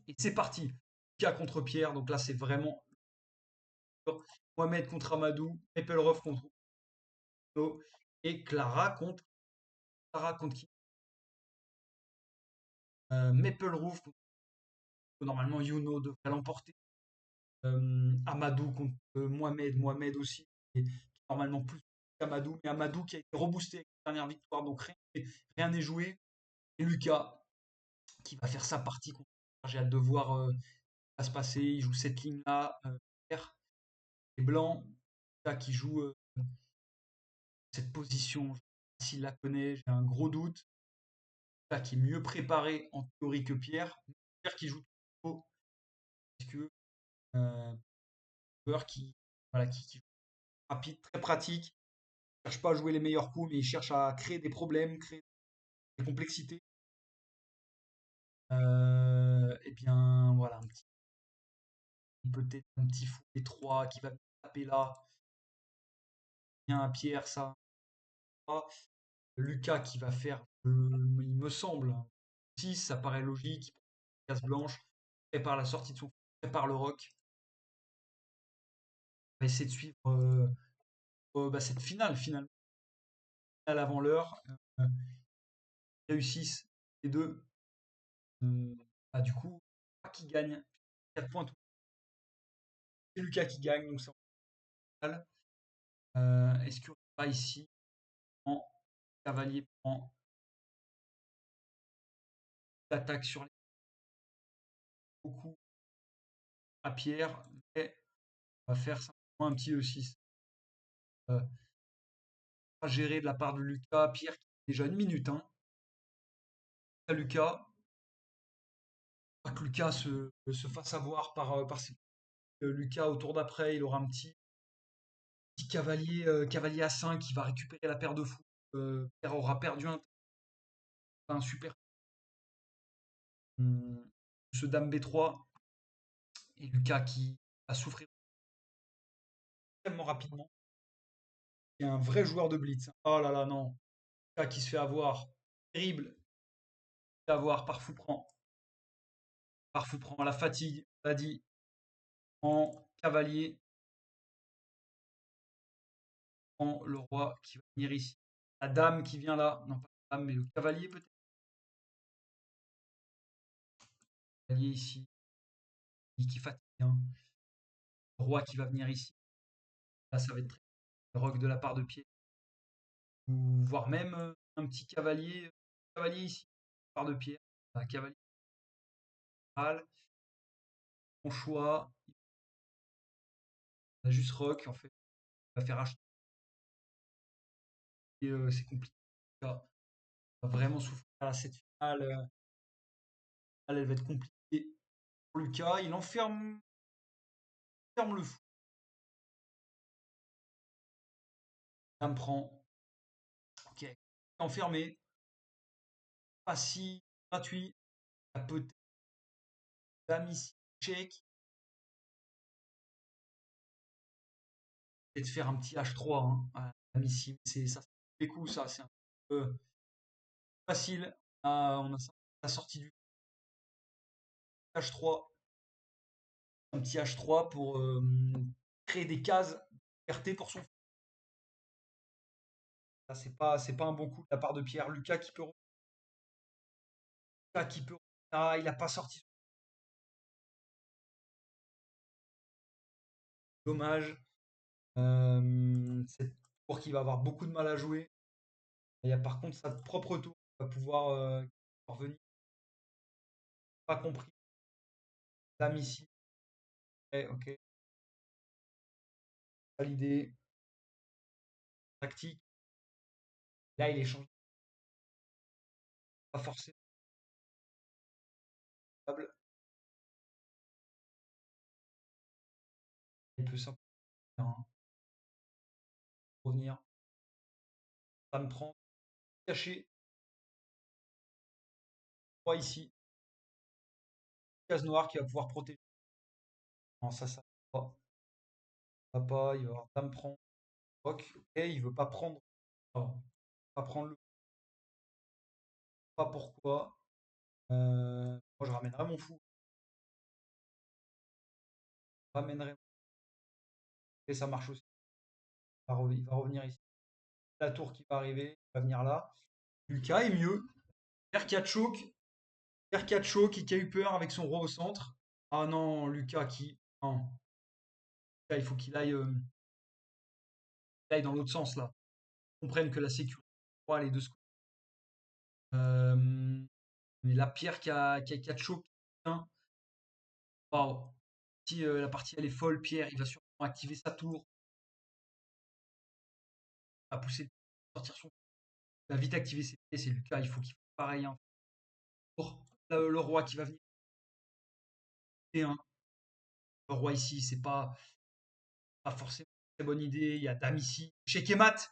Et c'est parti. Lucas contre Pierre, donc là c'est vraiment Mohamed contre Amadou, Ruff contre Kino, et Clara contre qui Maple Roof. Normalement Yuno devrait l'emporter. Amadou contre Mohamed aussi, qui est normalement plus qu'Amadou, mais Amadou qui a été reboosté avec la dernière victoire, donc rien n'est joué. Et Lucas qui va faire sa partie contre. J'ai hâte de voir ce qui va se passer. Il joue cette ligne-là, vert et blanc. Lucas qui joue cette position, je sais pas s'il la connaît, j'ai un gros doute. Lucas qui est mieux préparé en théorie que Pierre. Pierre qui joue tout haut, parce que joueur qui, voilà, qui joue rapide, très pratique, ne cherche pas à jouer les meilleurs coups, mais il cherche à créer des problèmes, créer des complexités. Et bien voilà, peut-être un petit fou étroit qui va taper là, bien à Pierre, ça. Lucas qui va faire, il me semble, 6, ça paraît logique, case blanche, prépare la sortie de son prépare le rock. On va essayer de suivre cette finale finalement, finale avant l'heure. Ils réussissent les deux. Du coup, qui gagne 4 points tout. C'est Lucas qui gagne, donc c'est en finale. Est-ce qu'il y aura pas ici en Cavalier prend l'attaque sur les beaucoup à Pierre, mais on va faire simplement un petit E6. Géré de la part de Lucas. Pierre qui est déjà une minute. Hein. Lucas, pas que Lucas se fasse avoir par ses. Lucas, au tour d'après, il aura un petit cavalier à 5 qui va récupérer la paire de fous. Pierre aura perdu un super. Ce dame B3 et Lucas qui va souffrir extrêmement rapidement. Il y a un vrai joueur de blitz. Oh là là, non. Lucas qui se fait avoir. Terrible. Se fait avoir par Fouprend. Par Fouprand. La fatigue, on l'a dit. En cavalier. Le roi qui va venir ici. La dame qui vient là. Non, pas la dame, mais le cavalier peut-être. Le cavalier ici. Qui fatigue. Hein. Le roi qui va venir ici. Là, ça va être très. Le roc de la part de pied. Ou voire même un petit cavalier ici. Part de pierre. Un cavalier. Mon choix. On a juste roc en fait. On va faire acheter. Et c'est compliqué. On va vraiment souffrir à cette finale. Elle va être compliquée pour Lucas. Il ferme le fou. Ça me prend. Ok. Enfermé. Pas si gratuit. Peut-être dame ici. Check. Peut-être faire un petit H3. Hein. Dame ici. C'est ça. Les coups, ça. C'est un peu facile. On a la sortie du H3. Un petit H3 pour créer des cases de liberté pour son. Ça, c'est pas un bon coup de la part de Pierre. Lucas qui peut. Ah, il n'a pas sorti. Dommage. C'est pour qu'il va avoir beaucoup de mal à jouer. Il y a par contre sa propre tour qui va pouvoir revenir. Pas compris. Dame ici. Ok. Validé. Tactique. Là, il est changé. Pas forcément. Il peut simplement revenir. Ça me prend. Caché. 3 ici. Case noire qui va pouvoir protéger. Non, ça va pas. Ça va pas. Il va avoir dame prend. Ok, il veut pas prendre. Oh, pas prendre le. Pas pourquoi. Moi, je ramènerai mon fou. Je ramènerai. Et ça marche aussi. Il va revenir ici. La tour qui va arriver. Il va venir là. Lucas est mieux. Pierre qui a choke. Pierre qui a choke et qui a eu peur avec son roi au centre. Ah non, Lucas qui. Non. Là, il faut qu'il aille dans l'autre sens là. Comprenne que la sécurité. Les deux secondes. Mais la Pierre qui a choke. Hein. Waouh. Si la partie elle est folle, Pierre, il va sûrement activer sa tour. À pousser, sortir son. Il va vite activer ses pieds, c'est Lucas, il faut qu'il fasse pareil. Hein. Le roi qui va venir. hein. Le roi ici, c'est pas forcément une très bonne idée. Il y a dame ici. Check et mat,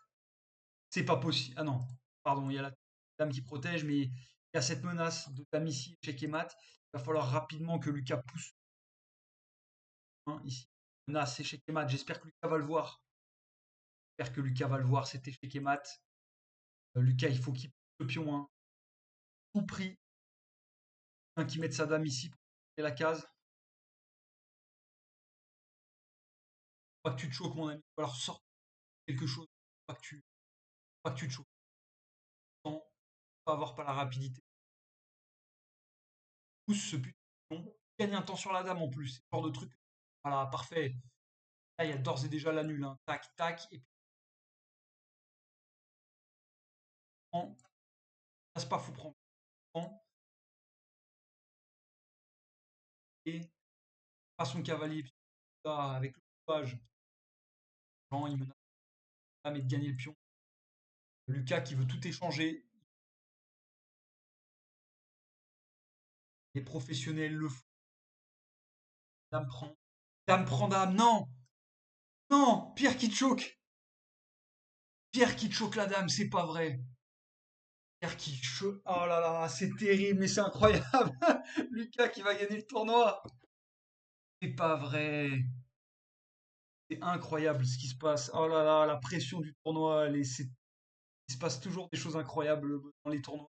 c'est pas possible. Ah non, pardon, il y a la dame qui protège, mais il y a cette menace de dame ici, check et mat. Il va falloir rapidement que Lucas pousse, hein, ici. Menace, échec et mat. J'espère que Lucas va le voir. J'espère que Lucas va le voir, cet échec et mat. Lucas, il faut qu'il pousse le pion, hein. Tout prix. Un qui mette sa dame ici pour la case. Pas que tu te choques, mon ami. Alors sors quelque chose. Pas que tu te choques. Pas avoir pas la rapidité. Pousse ce putain de pion. Gagne un temps sur la dame en plus. C'est le genre de truc. Voilà, parfait. Là, il y a d'ores et déjà l'annule, hein. Tac, tac. Et puis, prends. Passe pas, faut prendre. Prends. Et pas son cavalier. Là, avec le courage. Jean, il menace la dame et de gagner le pion. Lucas qui veut tout échanger. Les professionnels le font. Dame prend. Dame prend dame. Non! Non! Pierre qui te choque! Pierre qui te choque la dame, c'est pas vrai. Pierre qui choque. Oh là là, c'est terrible, mais c'est incroyable. Lucas qui va gagner le tournoi. C'est pas vrai. C'est incroyable ce qui se passe. Oh là là, la pression du tournoi. Il se passe toujours des choses incroyables dans les tournois.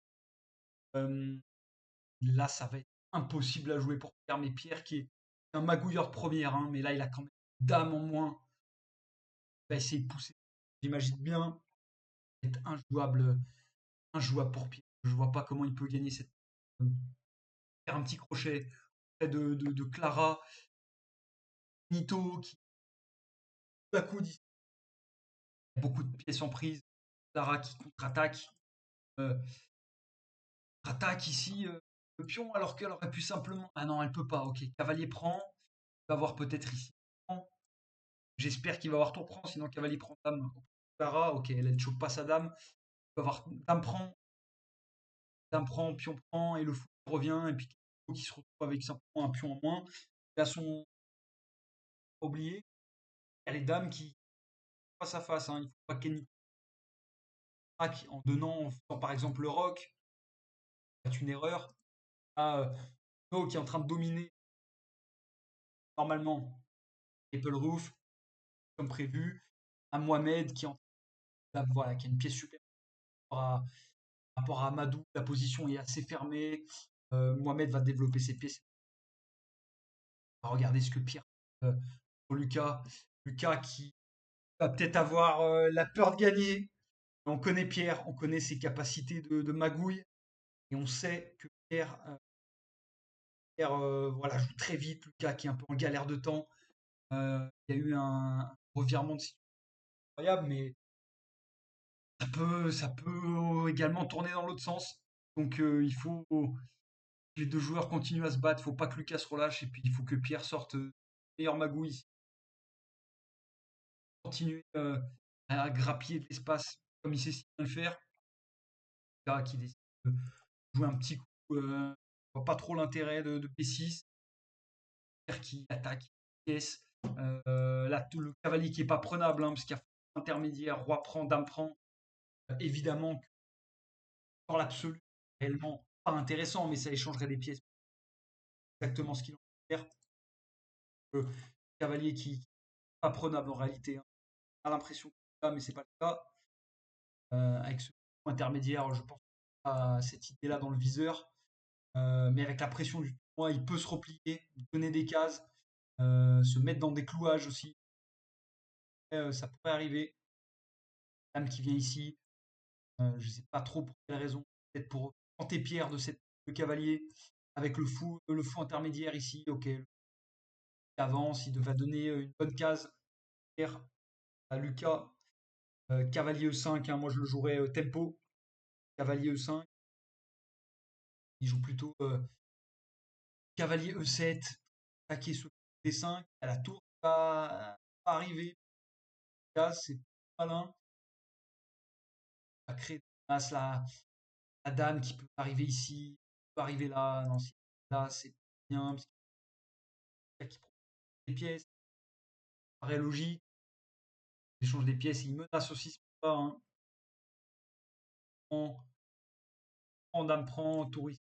Euh, Là, ça va être impossible à jouer pour Pierre. Mais Pierre qui est un magouilleur de première, hein, mais là, il a quand même dame en moins. Il va essayer de pousser. J'imagine bien. Être injouable pour Pierre. Je vois pas comment il peut gagner cette. Faire un petit crochet près de Clara. Nito qui, tout à coup, dit beaucoup de pièces en prise. Clara qui contre-attaque. Euh, Attaque ici le pion alors qu'elle aurait pu simplement. Ah non, elle peut pas. Ok, cavalier prend. Il va voir peut-être ici. J'espère qu'il va avoir tour prend, sinon cavalier prend dame. Clara, ok, elle ne choque pas sa dame. Il va avoir dame prend, pion prend, et le fou revient, et puis qui se retrouve avec simplement un pion en moins. Il a son oublié. Il y a les dames qui face à face, hein. Il ne faut pas qu'elle craque en donnant, en faisant par exemple le rock. C'est une erreur. Ah, No qui est en train de dominer normalement Apple Roof, comme prévu. À Mohamed qui, voilà, qui a une pièce supérieure par rapport à Amadou. La position est assez fermée. Mohamed va développer ses pièces. On va regarder ce que Pierre euh, pour Lucas. Lucas qui va peut-être avoir la peur de gagner. On connaît Pierre, on connaît ses capacités de magouille. Et on sait que Pierre voilà, joue très vite. Lucas qui est un peu en galère de temps. Il y a eu un revirement de situation incroyable, mais ça peut également tourner dans l'autre sens. Donc il faut que les deux joueurs continuent à se battre. Il ne faut pas que Lucas se relâche et puis il faut que Pierre sorte meilleur magouille. Continuer à grappiller de l'espace comme il sait si bien le faire. Lucas qui décide de jouer un petit coup. Je vois pas trop l'intérêt de P6. Pierre qui attaque, pièce. Là, le cavalier qui est pas prenable, hein, parce qu'il y a intermédiaire, roi prend, dame prend. Évidemment, dans l'absolu, réellement pas intéressant, mais ça échangerait des pièces. Exactement ce qu'il en faire. Le cavalier qui n'est pas prenable en réalité, hein. On a l'impression que c'est là, mais c'est pas le cas. Avec ce point intermédiaire, je pense à cette idée-là dans le viseur. Mais avec la pression du tournoi, il peut se replier, donner des cases, se mettre dans des clouages aussi. Ça pourrait arriver. Dame qui vient ici, je ne sais pas trop pour quelle raison. Peut-être pour tenter Pierre de cette de cavalier avec le fou intermédiaire ici. Ok, il avance, il devrait donner une bonne case Pierre à Lucas. Cavalier E5, hein, moi je le jouerais tempo. Cavalier E5. Il joue plutôt cavalier E7. Attaquer ce D5. À la tour va arriver. Là, c'est malin. À créer masse la dame qui peut arriver ici, peut arriver là. Non, là, c'est bien. qui prend des pièces, ça paraît logique. Il échange des pièces, il menace aussi ce pas. Hein. Prend, dame prend, touriste.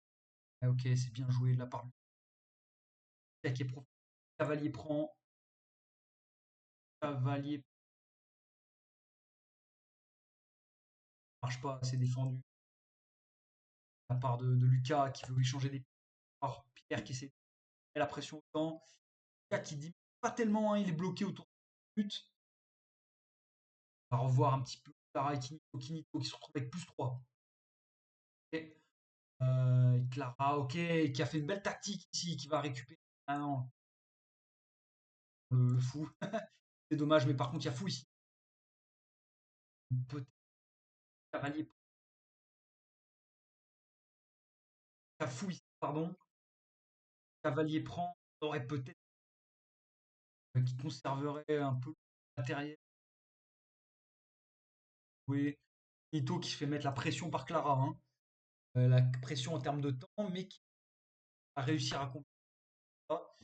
Ah, ok, c'est bien joué de la part de qui est profond. Cavalier prend, cavalier marche pas, c'est défendu. De la part de Lucas qui veut échanger des pièces. Pierre qui essaie de mettre la pression au temps. Lucas qui dit pas tellement, hein, il est bloqué autour de but. On va revoir un petit peu Clara et Kinito qui se retrouvent avec +3. Et, Clara, ok, qui a fait une belle tactique ici, qui va récupérer. Ah non, le fou. C'est dommage, mais par contre, il y a fou ici. Peut-être cavalier. Il y a fou ici, pardon. Cavalier prend, aurait peut-être qui conserverait un peu le matériel. Oui. Nito qui se fait mettre la pression par Clara. Hein. La pression en termes de temps, mais qui va réussir à comprendre ça.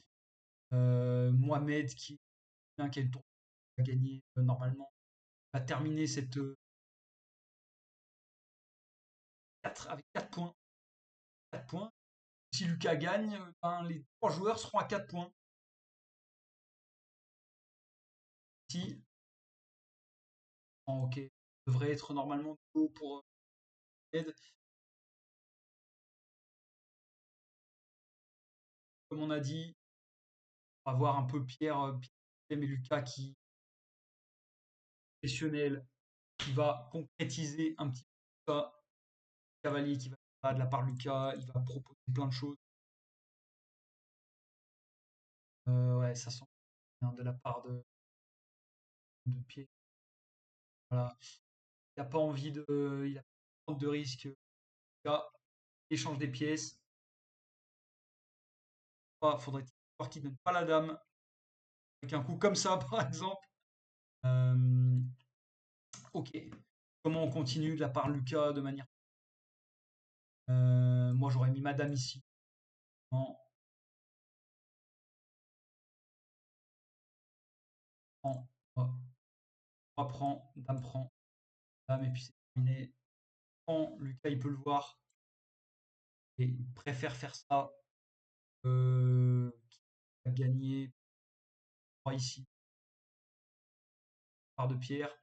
Mohamed qui a une tour à gagner normalement, va terminer cette 4, avec 4 points. 4 points. Si Lucas gagne, ben, les 3 joueurs seront à 4 points. Si, ok, devrait être normalement beau pour Ed. Comme on a dit, on va voir un peu Pierre et Lucas qui professionnel, qui va concrétiser un petit peu ça. Cavalier qui va de la part de Lucas, il va proposer plein de choses. Ouais, ça sent bien de la part de Pierre. Voilà. Il n'a pas envie il a pas envie de risque. Lucas, échange des pièces. Faudrait-il qu'il ne donne pas la dame avec un coup comme ça, par exemple. Euh, ok. Comment on continue de la part de Lucas de manière. Moi, j'aurais mis madame ici. Non, prend, prend, dame, et puis c'est terminé. Prend, Lucas, il peut le voir. Et il préfère faire ça. Qui a gagné ici. Part de Pierre.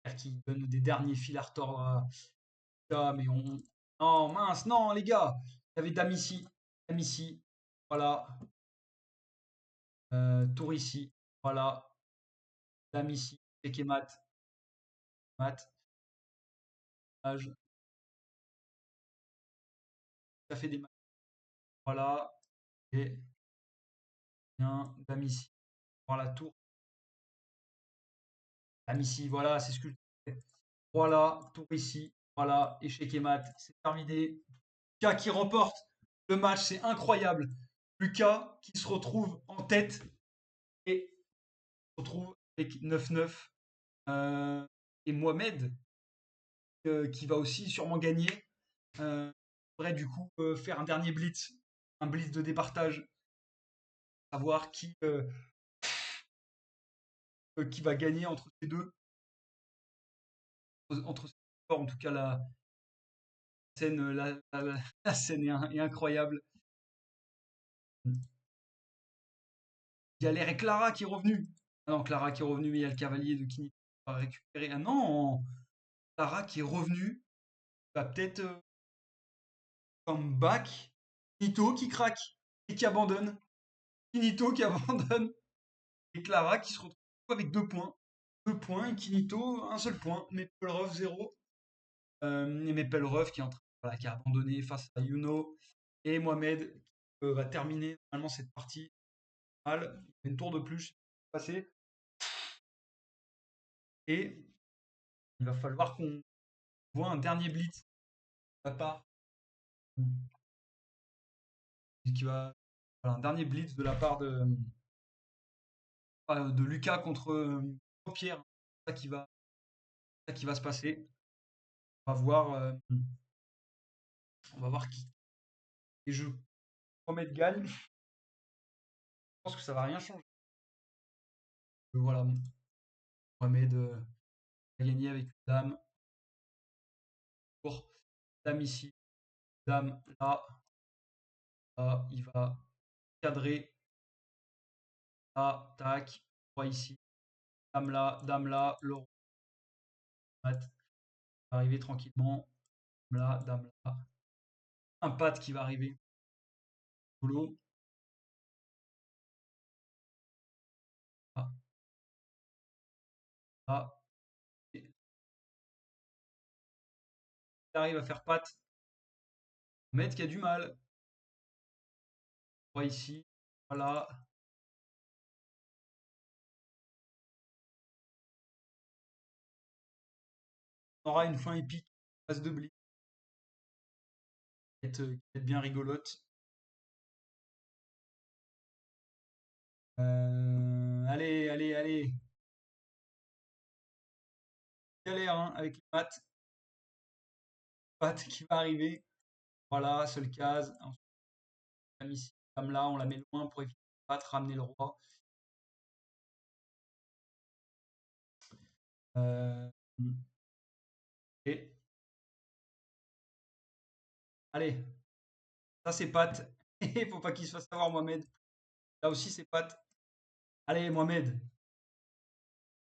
Pierre qui donne des derniers fils à retordre à Lucas, mais on. Non, mince, non, les gars. Il y avait dame ici. Dame ici. Voilà. Tour ici. Voilà. Dame ici. Et mat. Mat. Âge. Ça fait des matchs. Voilà. Et bien. Dame ici. Voilà. Tour. Dame ici. Voilà. C'est ce que je disais. Voilà. Tour ici. Voilà. Échec et mat. C'est terminé. Lucas qui remporte le match. C'est incroyable. Lucas qui se retrouve en tête et se retrouve avec 9-9. Et Mohamed qui va aussi sûrement gagner. Faudrait du coup faire un dernier blitz, un blitz de départage, savoir qui va gagner entre ces deux, entre ces deux. En tout cas, scène, la scène est incroyable. Galère et Clara qui est revenue. Ah non, Clara qui est revenue, mais il y a le cavalier de Kini qui va récupérer. Ah non, Clara qui est revenue, va peut-être come back. Nito qui craque et qui abandonne. Kinito qui abandonne. Et Clara qui se retrouve avec 2 points. 2 points et Kinito, un seul point. Mepelrov, 0. Et Mepelrov qui est voilà, qui a abandonné face à Yuno. Et Mohamed qui va terminer normalement cette partie. Mal. Une tour de plus passé. Et il va falloir qu'on voit un dernier blitz de la part. Voilà, un dernier blitz de la part de Lucas contre Pierre. C'est ça qui va se passer. On va voir, qui. Et je promets de gagne. pense que ça va rien changer. Voilà, Mohamed a gagné avec une dame. Pour dame ici, dame là. Là, il va cadrer. Là, tac. Roi ici. Dame là. Le roi va arriver tranquillement. Dame là. Un pat qui va arriver. Solo. Là, là. Il arrive à faire pat. Mohamed qui a du mal. Roi ici. Voilà. On aura une fin épique. Phase de blitz. Qui va être bien rigolote. Allez, allez, allez. Galère hein, avec les maths. Pat qui va arriver. Voilà, seule case. Ensuite, dame ici, dame là, on la met loin pour éviter de battre, ramener le roi. Euh, et allez, ça c'est Pat. Il faut pas qu'il se fasse avoir Mohamed. Là aussi c'est Pat. Allez Mohamed.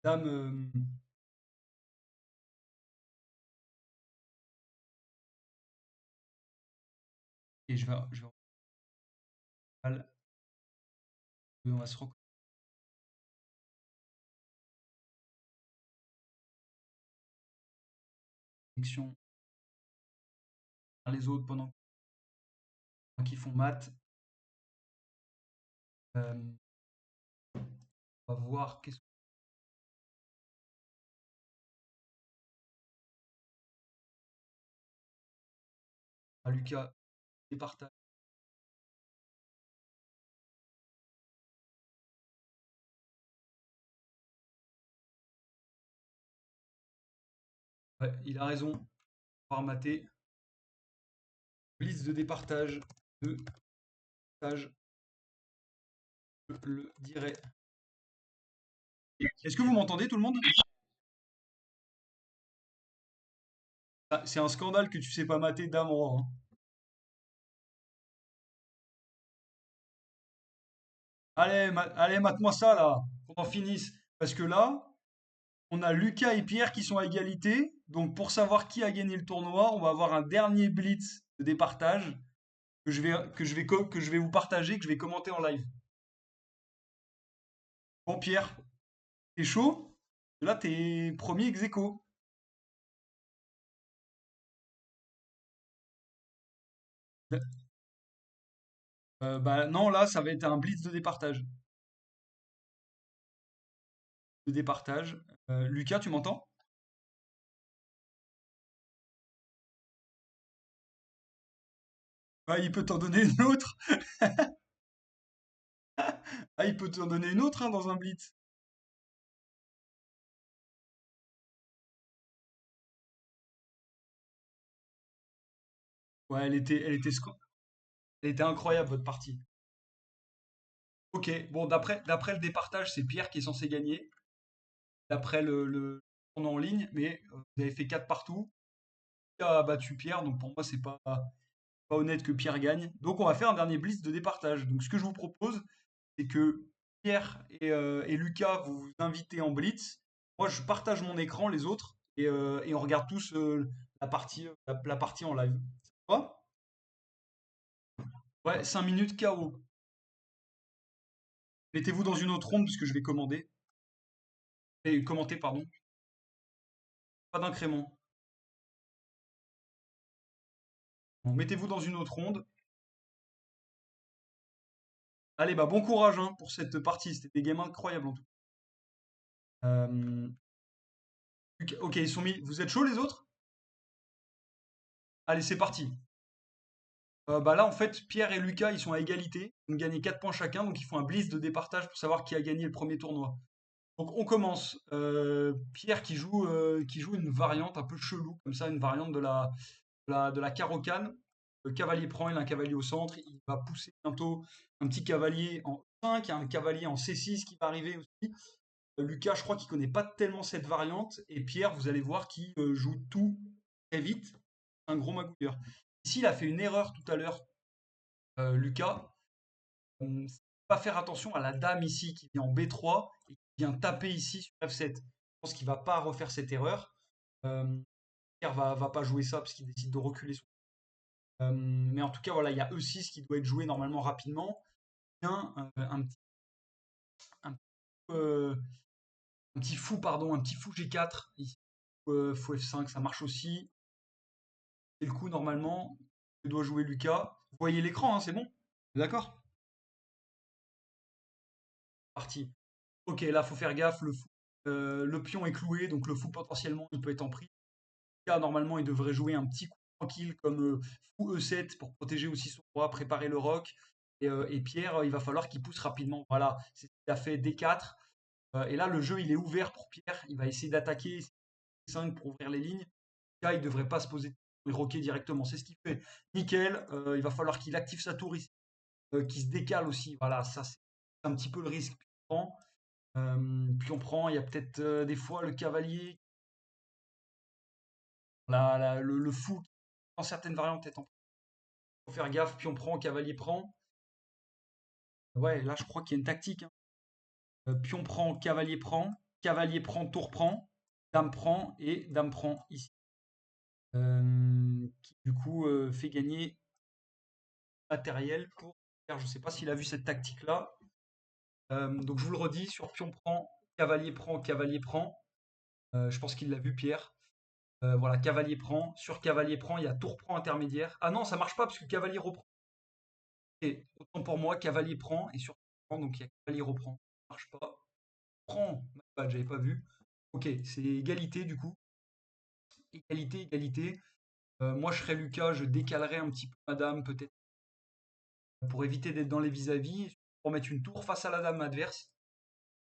Dame. Et je vais on va se reconnexion par les autres pendant qu'ils font mat. On va voir qu'est-ce que Lucas départage. Ouais, il a raison. Par mater. Blitz de départage de stage. Je le dirai. Est-ce que vous m'entendez tout le monde? Ah, c'est un scandale que tu sais pas mater dame roi. Hein. Allez, allez, mate-moi ça là, qu'on en finisse. Parce que là, on a Lucas et Pierre qui sont à égalité. Donc pour savoir qui a gagné le tournoi, on va avoir un dernier blitz de départage que je vais vous partager, que je vais commenter en live. Bon Pierre, t'es chaud? Là, t'es premier ex aequo. Bah non, là, ça va être un blitz de départage. De départage. Lucas, tu m'entends? Ah, il peut t'en donner une autre. Ah, il peut t'en donner une autre hein, dans un blitz. Ouais, elle était incroyable votre partie. Ok, bon, d'après le départage, c'est Pierre qui est censé gagner. D'après le tournoi en ligne, mais vous avez fait 4 partout. Pierre a battu Pierre, donc pour moi, c'est pas honnête que Pierre gagne. Donc on va faire un dernier blitz de départage. Donc ce que je vous propose, c'est que Pierre et Lucas, vous vous invitez en blitz. Moi, je partage mon écran, les autres, et on regarde tous la partie en live. Ça va? Ouais, 5 minutes KO. Mettez-vous dans une autre ronde puisque je vais commander. Et commenter, pardon. Pas d'incrément. Bon, mettez-vous dans une autre ronde. Allez, bah bon courage hein, pour cette partie. C'était des games incroyables en tout cas. Ok, ils sont mis. Vous êtes chauds les autres? Allez, c'est parti. Bah là, en fait, Pierre et Lucas, ils sont à égalité. Ils ont gagné 4 points chacun, donc ils font un blitz de départage pour savoir qui a gagné le premier tournoi. Donc on commence. Pierre qui joue une variante un peu chelou, comme ça, une variante de la carocane. Le cavalier prend, il a un cavalier au centre. Il va pousser bientôt un petit cavalier en 5, il y a un cavalier en C6 qui va arriver aussi. Lucas, je crois qu'il connaît pas tellement cette variante. Et Pierre, vous allez voir qu'il joue tout très vite. Un gros magouilleur. Ici, il a fait une erreur tout à l'heure, Lucas. Pas faire attention à la dame ici qui vient en B3 et qui vient taper ici sur F7. Je pense qu'il va pas refaire cette erreur. Euh, Pierre va pas jouer ça parce qu'il décide de reculer son. Mais en tout cas, voilà, il y a E6 qui doit être joué normalement rapidement. Bien, un, euh, un petit fou, pardon, un petit fou G4 ici. Fou F5, ça marche aussi. C'est le coup normalement que doit jouer Lucas. Vous voyez l'écran, hein, c'est bon? D'accord? Parti. Ok, là, faut faire gaffe. Le pion est cloué, donc le fou potentiellement il peut être en prise. Lucas, normalement, il devrait jouer un petit coup tranquille comme fou E7 pour protéger aussi son roi, préparer le roc. Et Pierre, il va falloir qu'il pousse rapidement. Voilà, c'est ce qu'il a fait D4. Et là, le jeu, il est ouvert pour Pierre. Il va essayer d'attaquer 5 pour ouvrir les lignes. Là, il ne devrait pas se poser et roquer directement. C'est ce qu'il fait. Nickel. Il va falloir qu'il active sa tour ici, qu'il se décale aussi. Voilà, ça, c'est un petit peu le risque. Puis on prend, il y a peut-être des fois le cavalier, le fou, dans certaines variantes, est en faut faire gaffe. Puis on prend, cavalier prend. Ouais, là, je crois qu'il y a une tactique, hein. Pion cavalier prend, tour prend, dame prend ici. Qui du coup fait gagner matériel pour Pierre. Je ne sais pas s'il a vu cette tactique-là. Donc je vous le redis, sur pion prend, cavalier prend, cavalier prend. Je pense qu'il l'a vu Pierre. Voilà, cavalier prend. Sur cavalier prend, il y a tour prend intermédiaire. Ah non, ça marche pas parce que cavalier reprend. Et autant pour moi, cavalier prend et sur prend, donc il y a cavalier reprend. Ça marche pas. Prend, j'avais pas vu. Ok, c'est égalité du coup. Égalité, égalité. Moi, je serais Lucas, je décalerais un petit peu madame, peut-être, pour éviter d'être dans les vis-à-vis, pour mettre une tour face à la dame adverse.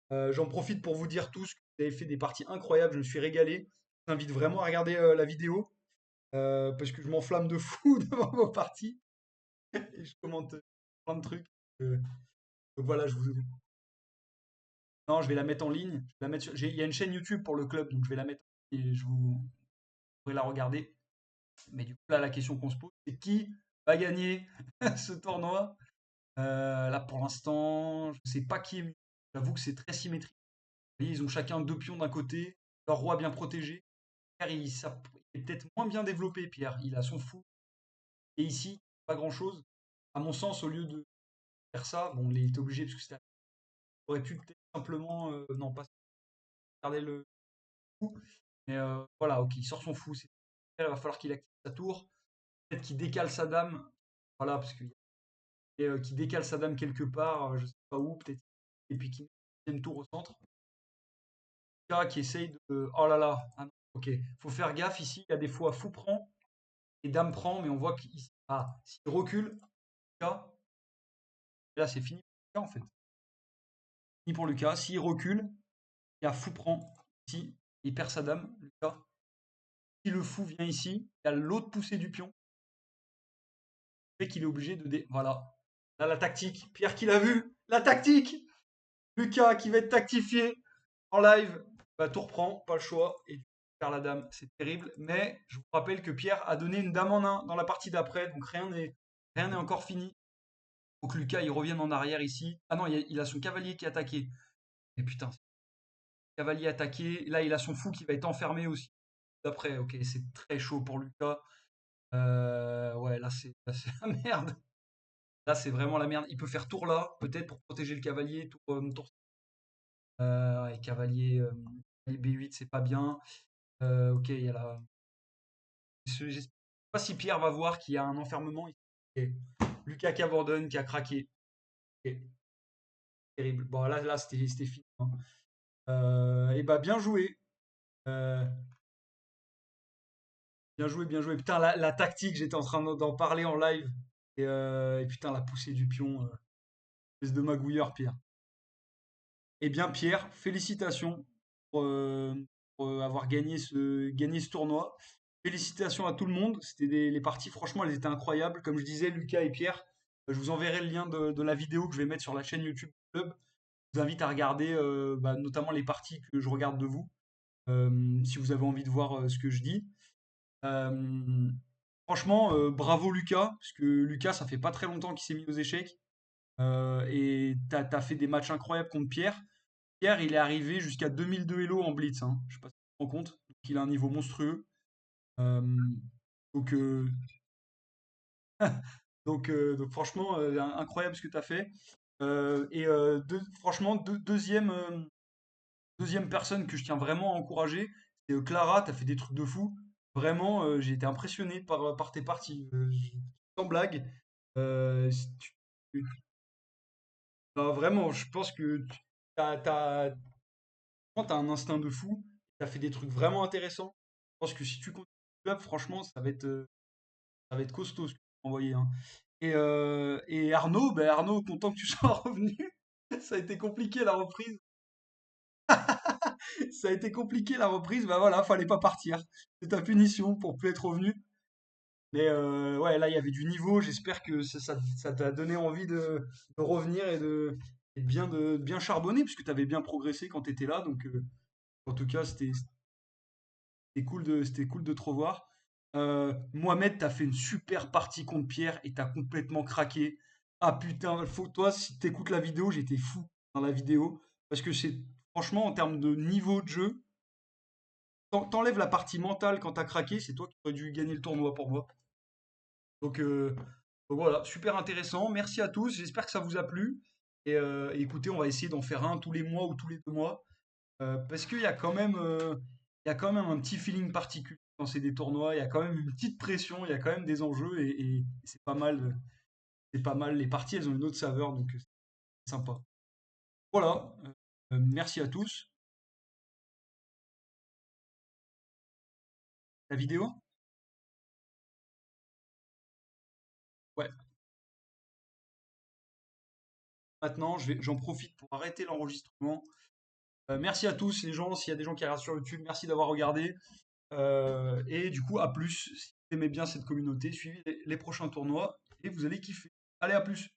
J'en profite pour vous dire tous que vous avez fait des parties incroyables, je me suis régalé. Je vous invite vraiment à regarder la vidéo, parce que je m'enflamme de fou devant vos parties, et je commente plein de trucs. Euh, donc voilà, je vous... Non, je vais la mettre en ligne. Je vais la mettre il y a une chaîne YouTube pour le club, donc je vais la mettre et vous pourrez la regarder. Mais du coup, là, la question qu'on se pose, c'est qui va gagner ce tournoi? Là, pour l'instant, je ne sais pas qui est mieux. J'avoue que c'est très symétrique. Vous voyez, ils ont chacun deux pions d'un côté, leur roi bien protégé. Pierre, il est peut-être moins bien développé, Pierre. Il a son fou. Et ici, pas grand-chose. À mon sens, au lieu de faire ça, bon, il était obligé parce que c'était. Il aurait pu peut-être simplement, non, pas garder le fou. Mais voilà, ok, il sort son fou. Il va falloir qu'il active sa tour. Peut-être qu'il décale sa dame. Voilà, parce qu'il qui décale sa dame quelque part, je sais pas où, peut-être. Et puis qui met une deuxième tour au centre. Qui essaye de. Oh là là, ah non, ok. Faut faire gaffe ici. Il y a des fois fou prend et dame prend, mais on voit qu'il s'il recule, Lucas, là c'est fini pour Lucas en fait. Fini pour Lucas. S'il recule, il y a fou prend ici, il perd sa dame, Lucas. Si le fou vient ici, il y a l'autre poussée du pion. Fait qu'il est obligé de. Voilà. Là la tactique. Pierre qui l'a vu. La tactique. Lucas qui va être tactifié en live. Bah, tout reprend, pas le choix. Et faire la dame, c'est terrible. Mais je vous rappelle que Pierre a donné une dame en 1 dans la partie d'après, donc rien n'est encore fini. Faut que Lucas il revienne en arrière ici. Ah non, il a son cavalier qui est attaqué. Et putain, cavalier attaqué. Là, il a son fou qui va être enfermé aussi. D'après, ok, c'est très chaud pour Lucas. Ouais, là, c'est la merde. Là, c'est vraiment la merde. Il peut faire tour là, peut-être pour protéger le cavalier. Tour. Ouais, cavalier B8, c'est pas bien. Ok, il y a la. Je sais pas si Pierre va voir qu'il y a un enfermement ici. Ok. Lucas qui abandonne, qui a craqué. Ok, terrible. Bon, là c'était fini, hein. Et bah, bien joué. Euh, Bien joué, bien joué. Putain, la tactique, j'étais en train d'en parler en live. Et putain, la poussée du pion. Espèce de magouilleur, Pierre. Eh bien, Pierre, félicitations pour avoir gagné ce tournoi. Félicitations à tout le monde. Les parties, franchement, elles étaient incroyables. Comme je disais, Lucas et Pierre, je vous enverrai le lien de la vidéo que je vais mettre sur la chaîne YouTube club. Je vous invite à regarder bah, notamment les parties que je regarde de vous, si vous avez envie de voir ce que je dis. Euh, Franchement, bravo Lucas, parce que Lucas, ça fait pas très longtemps qu'il s'est mis aux échecs. Et t'as fait des matchs incroyables contre Pierre. Pierre, il est arrivé jusqu'à 2002 Elo en blitz, hein. Je sais pas si tu te rends compte. Donc, il a un niveau monstrueux. Euh, donc, euh, donc franchement, incroyable ce que tu as fait. Franchement, deuxième personne que je tiens vraiment à encourager, c'est Clara, tu as fait des trucs de fou. Vraiment, j'ai été impressionné par tes parties. Sans blague. Si bah, vraiment, je pense que t'as un instinct de fou. Tu as fait des trucs vraiment intéressants. Je pense que si tu continues le club, franchement, ça va être costaud ce que tu m'as envoyé, hein. Et Arnaud, ben Arnaud, content que tu sois revenu. Ça a été compliqué la reprise. Ça a été compliqué la reprise. Bah voilà, fallait pas partir. C'est ta punition pour plus être revenu. Mais ouais, là il y avait du niveau. J'espère que ça t'a donné envie de revenir et de bien charbonner, puisque tu avais bien progressé quand tu étais là. Donc en tout cas, c'était cool de te revoir. Mohamed, t'as fait une super partie contre Pierre et t'as complètement craqué. Ah putain, toi, si t'écoutes la vidéo, j'étais fou dans la vidéo. Parce que c'est, franchement, en termes de niveau de jeu, t'enlèves la partie mentale quand t'as craqué, c'est toi qui aurais dû gagner le tournoi pour moi. Donc, euh, donc voilà, super intéressant. Merci à tous. J'espère que ça vous a plu. Et écoutez, on va essayer d'en faire un tous les mois ou tous les 2 mois. Parce qu'il y a quand même, il y a quand même un petit feeling particulier quand c'est des tournois. Il y a quand même une petite pression, il y a quand même des enjeux et c'est pas mal. C'est pas mal. Les parties, elles ont une autre saveur, donc c'est sympa. Voilà. Merci à tous. La vidéo? Ouais. Maintenant, j'en profite pour arrêter l'enregistrement. Merci à tous les gens. S'il y a des gens qui regardent sur YouTube, merci d'avoir regardé. Et du coup, à plus. Si vous aimez bien cette communauté, suivez les prochains tournois et vous allez kiffer. Allez, à plus.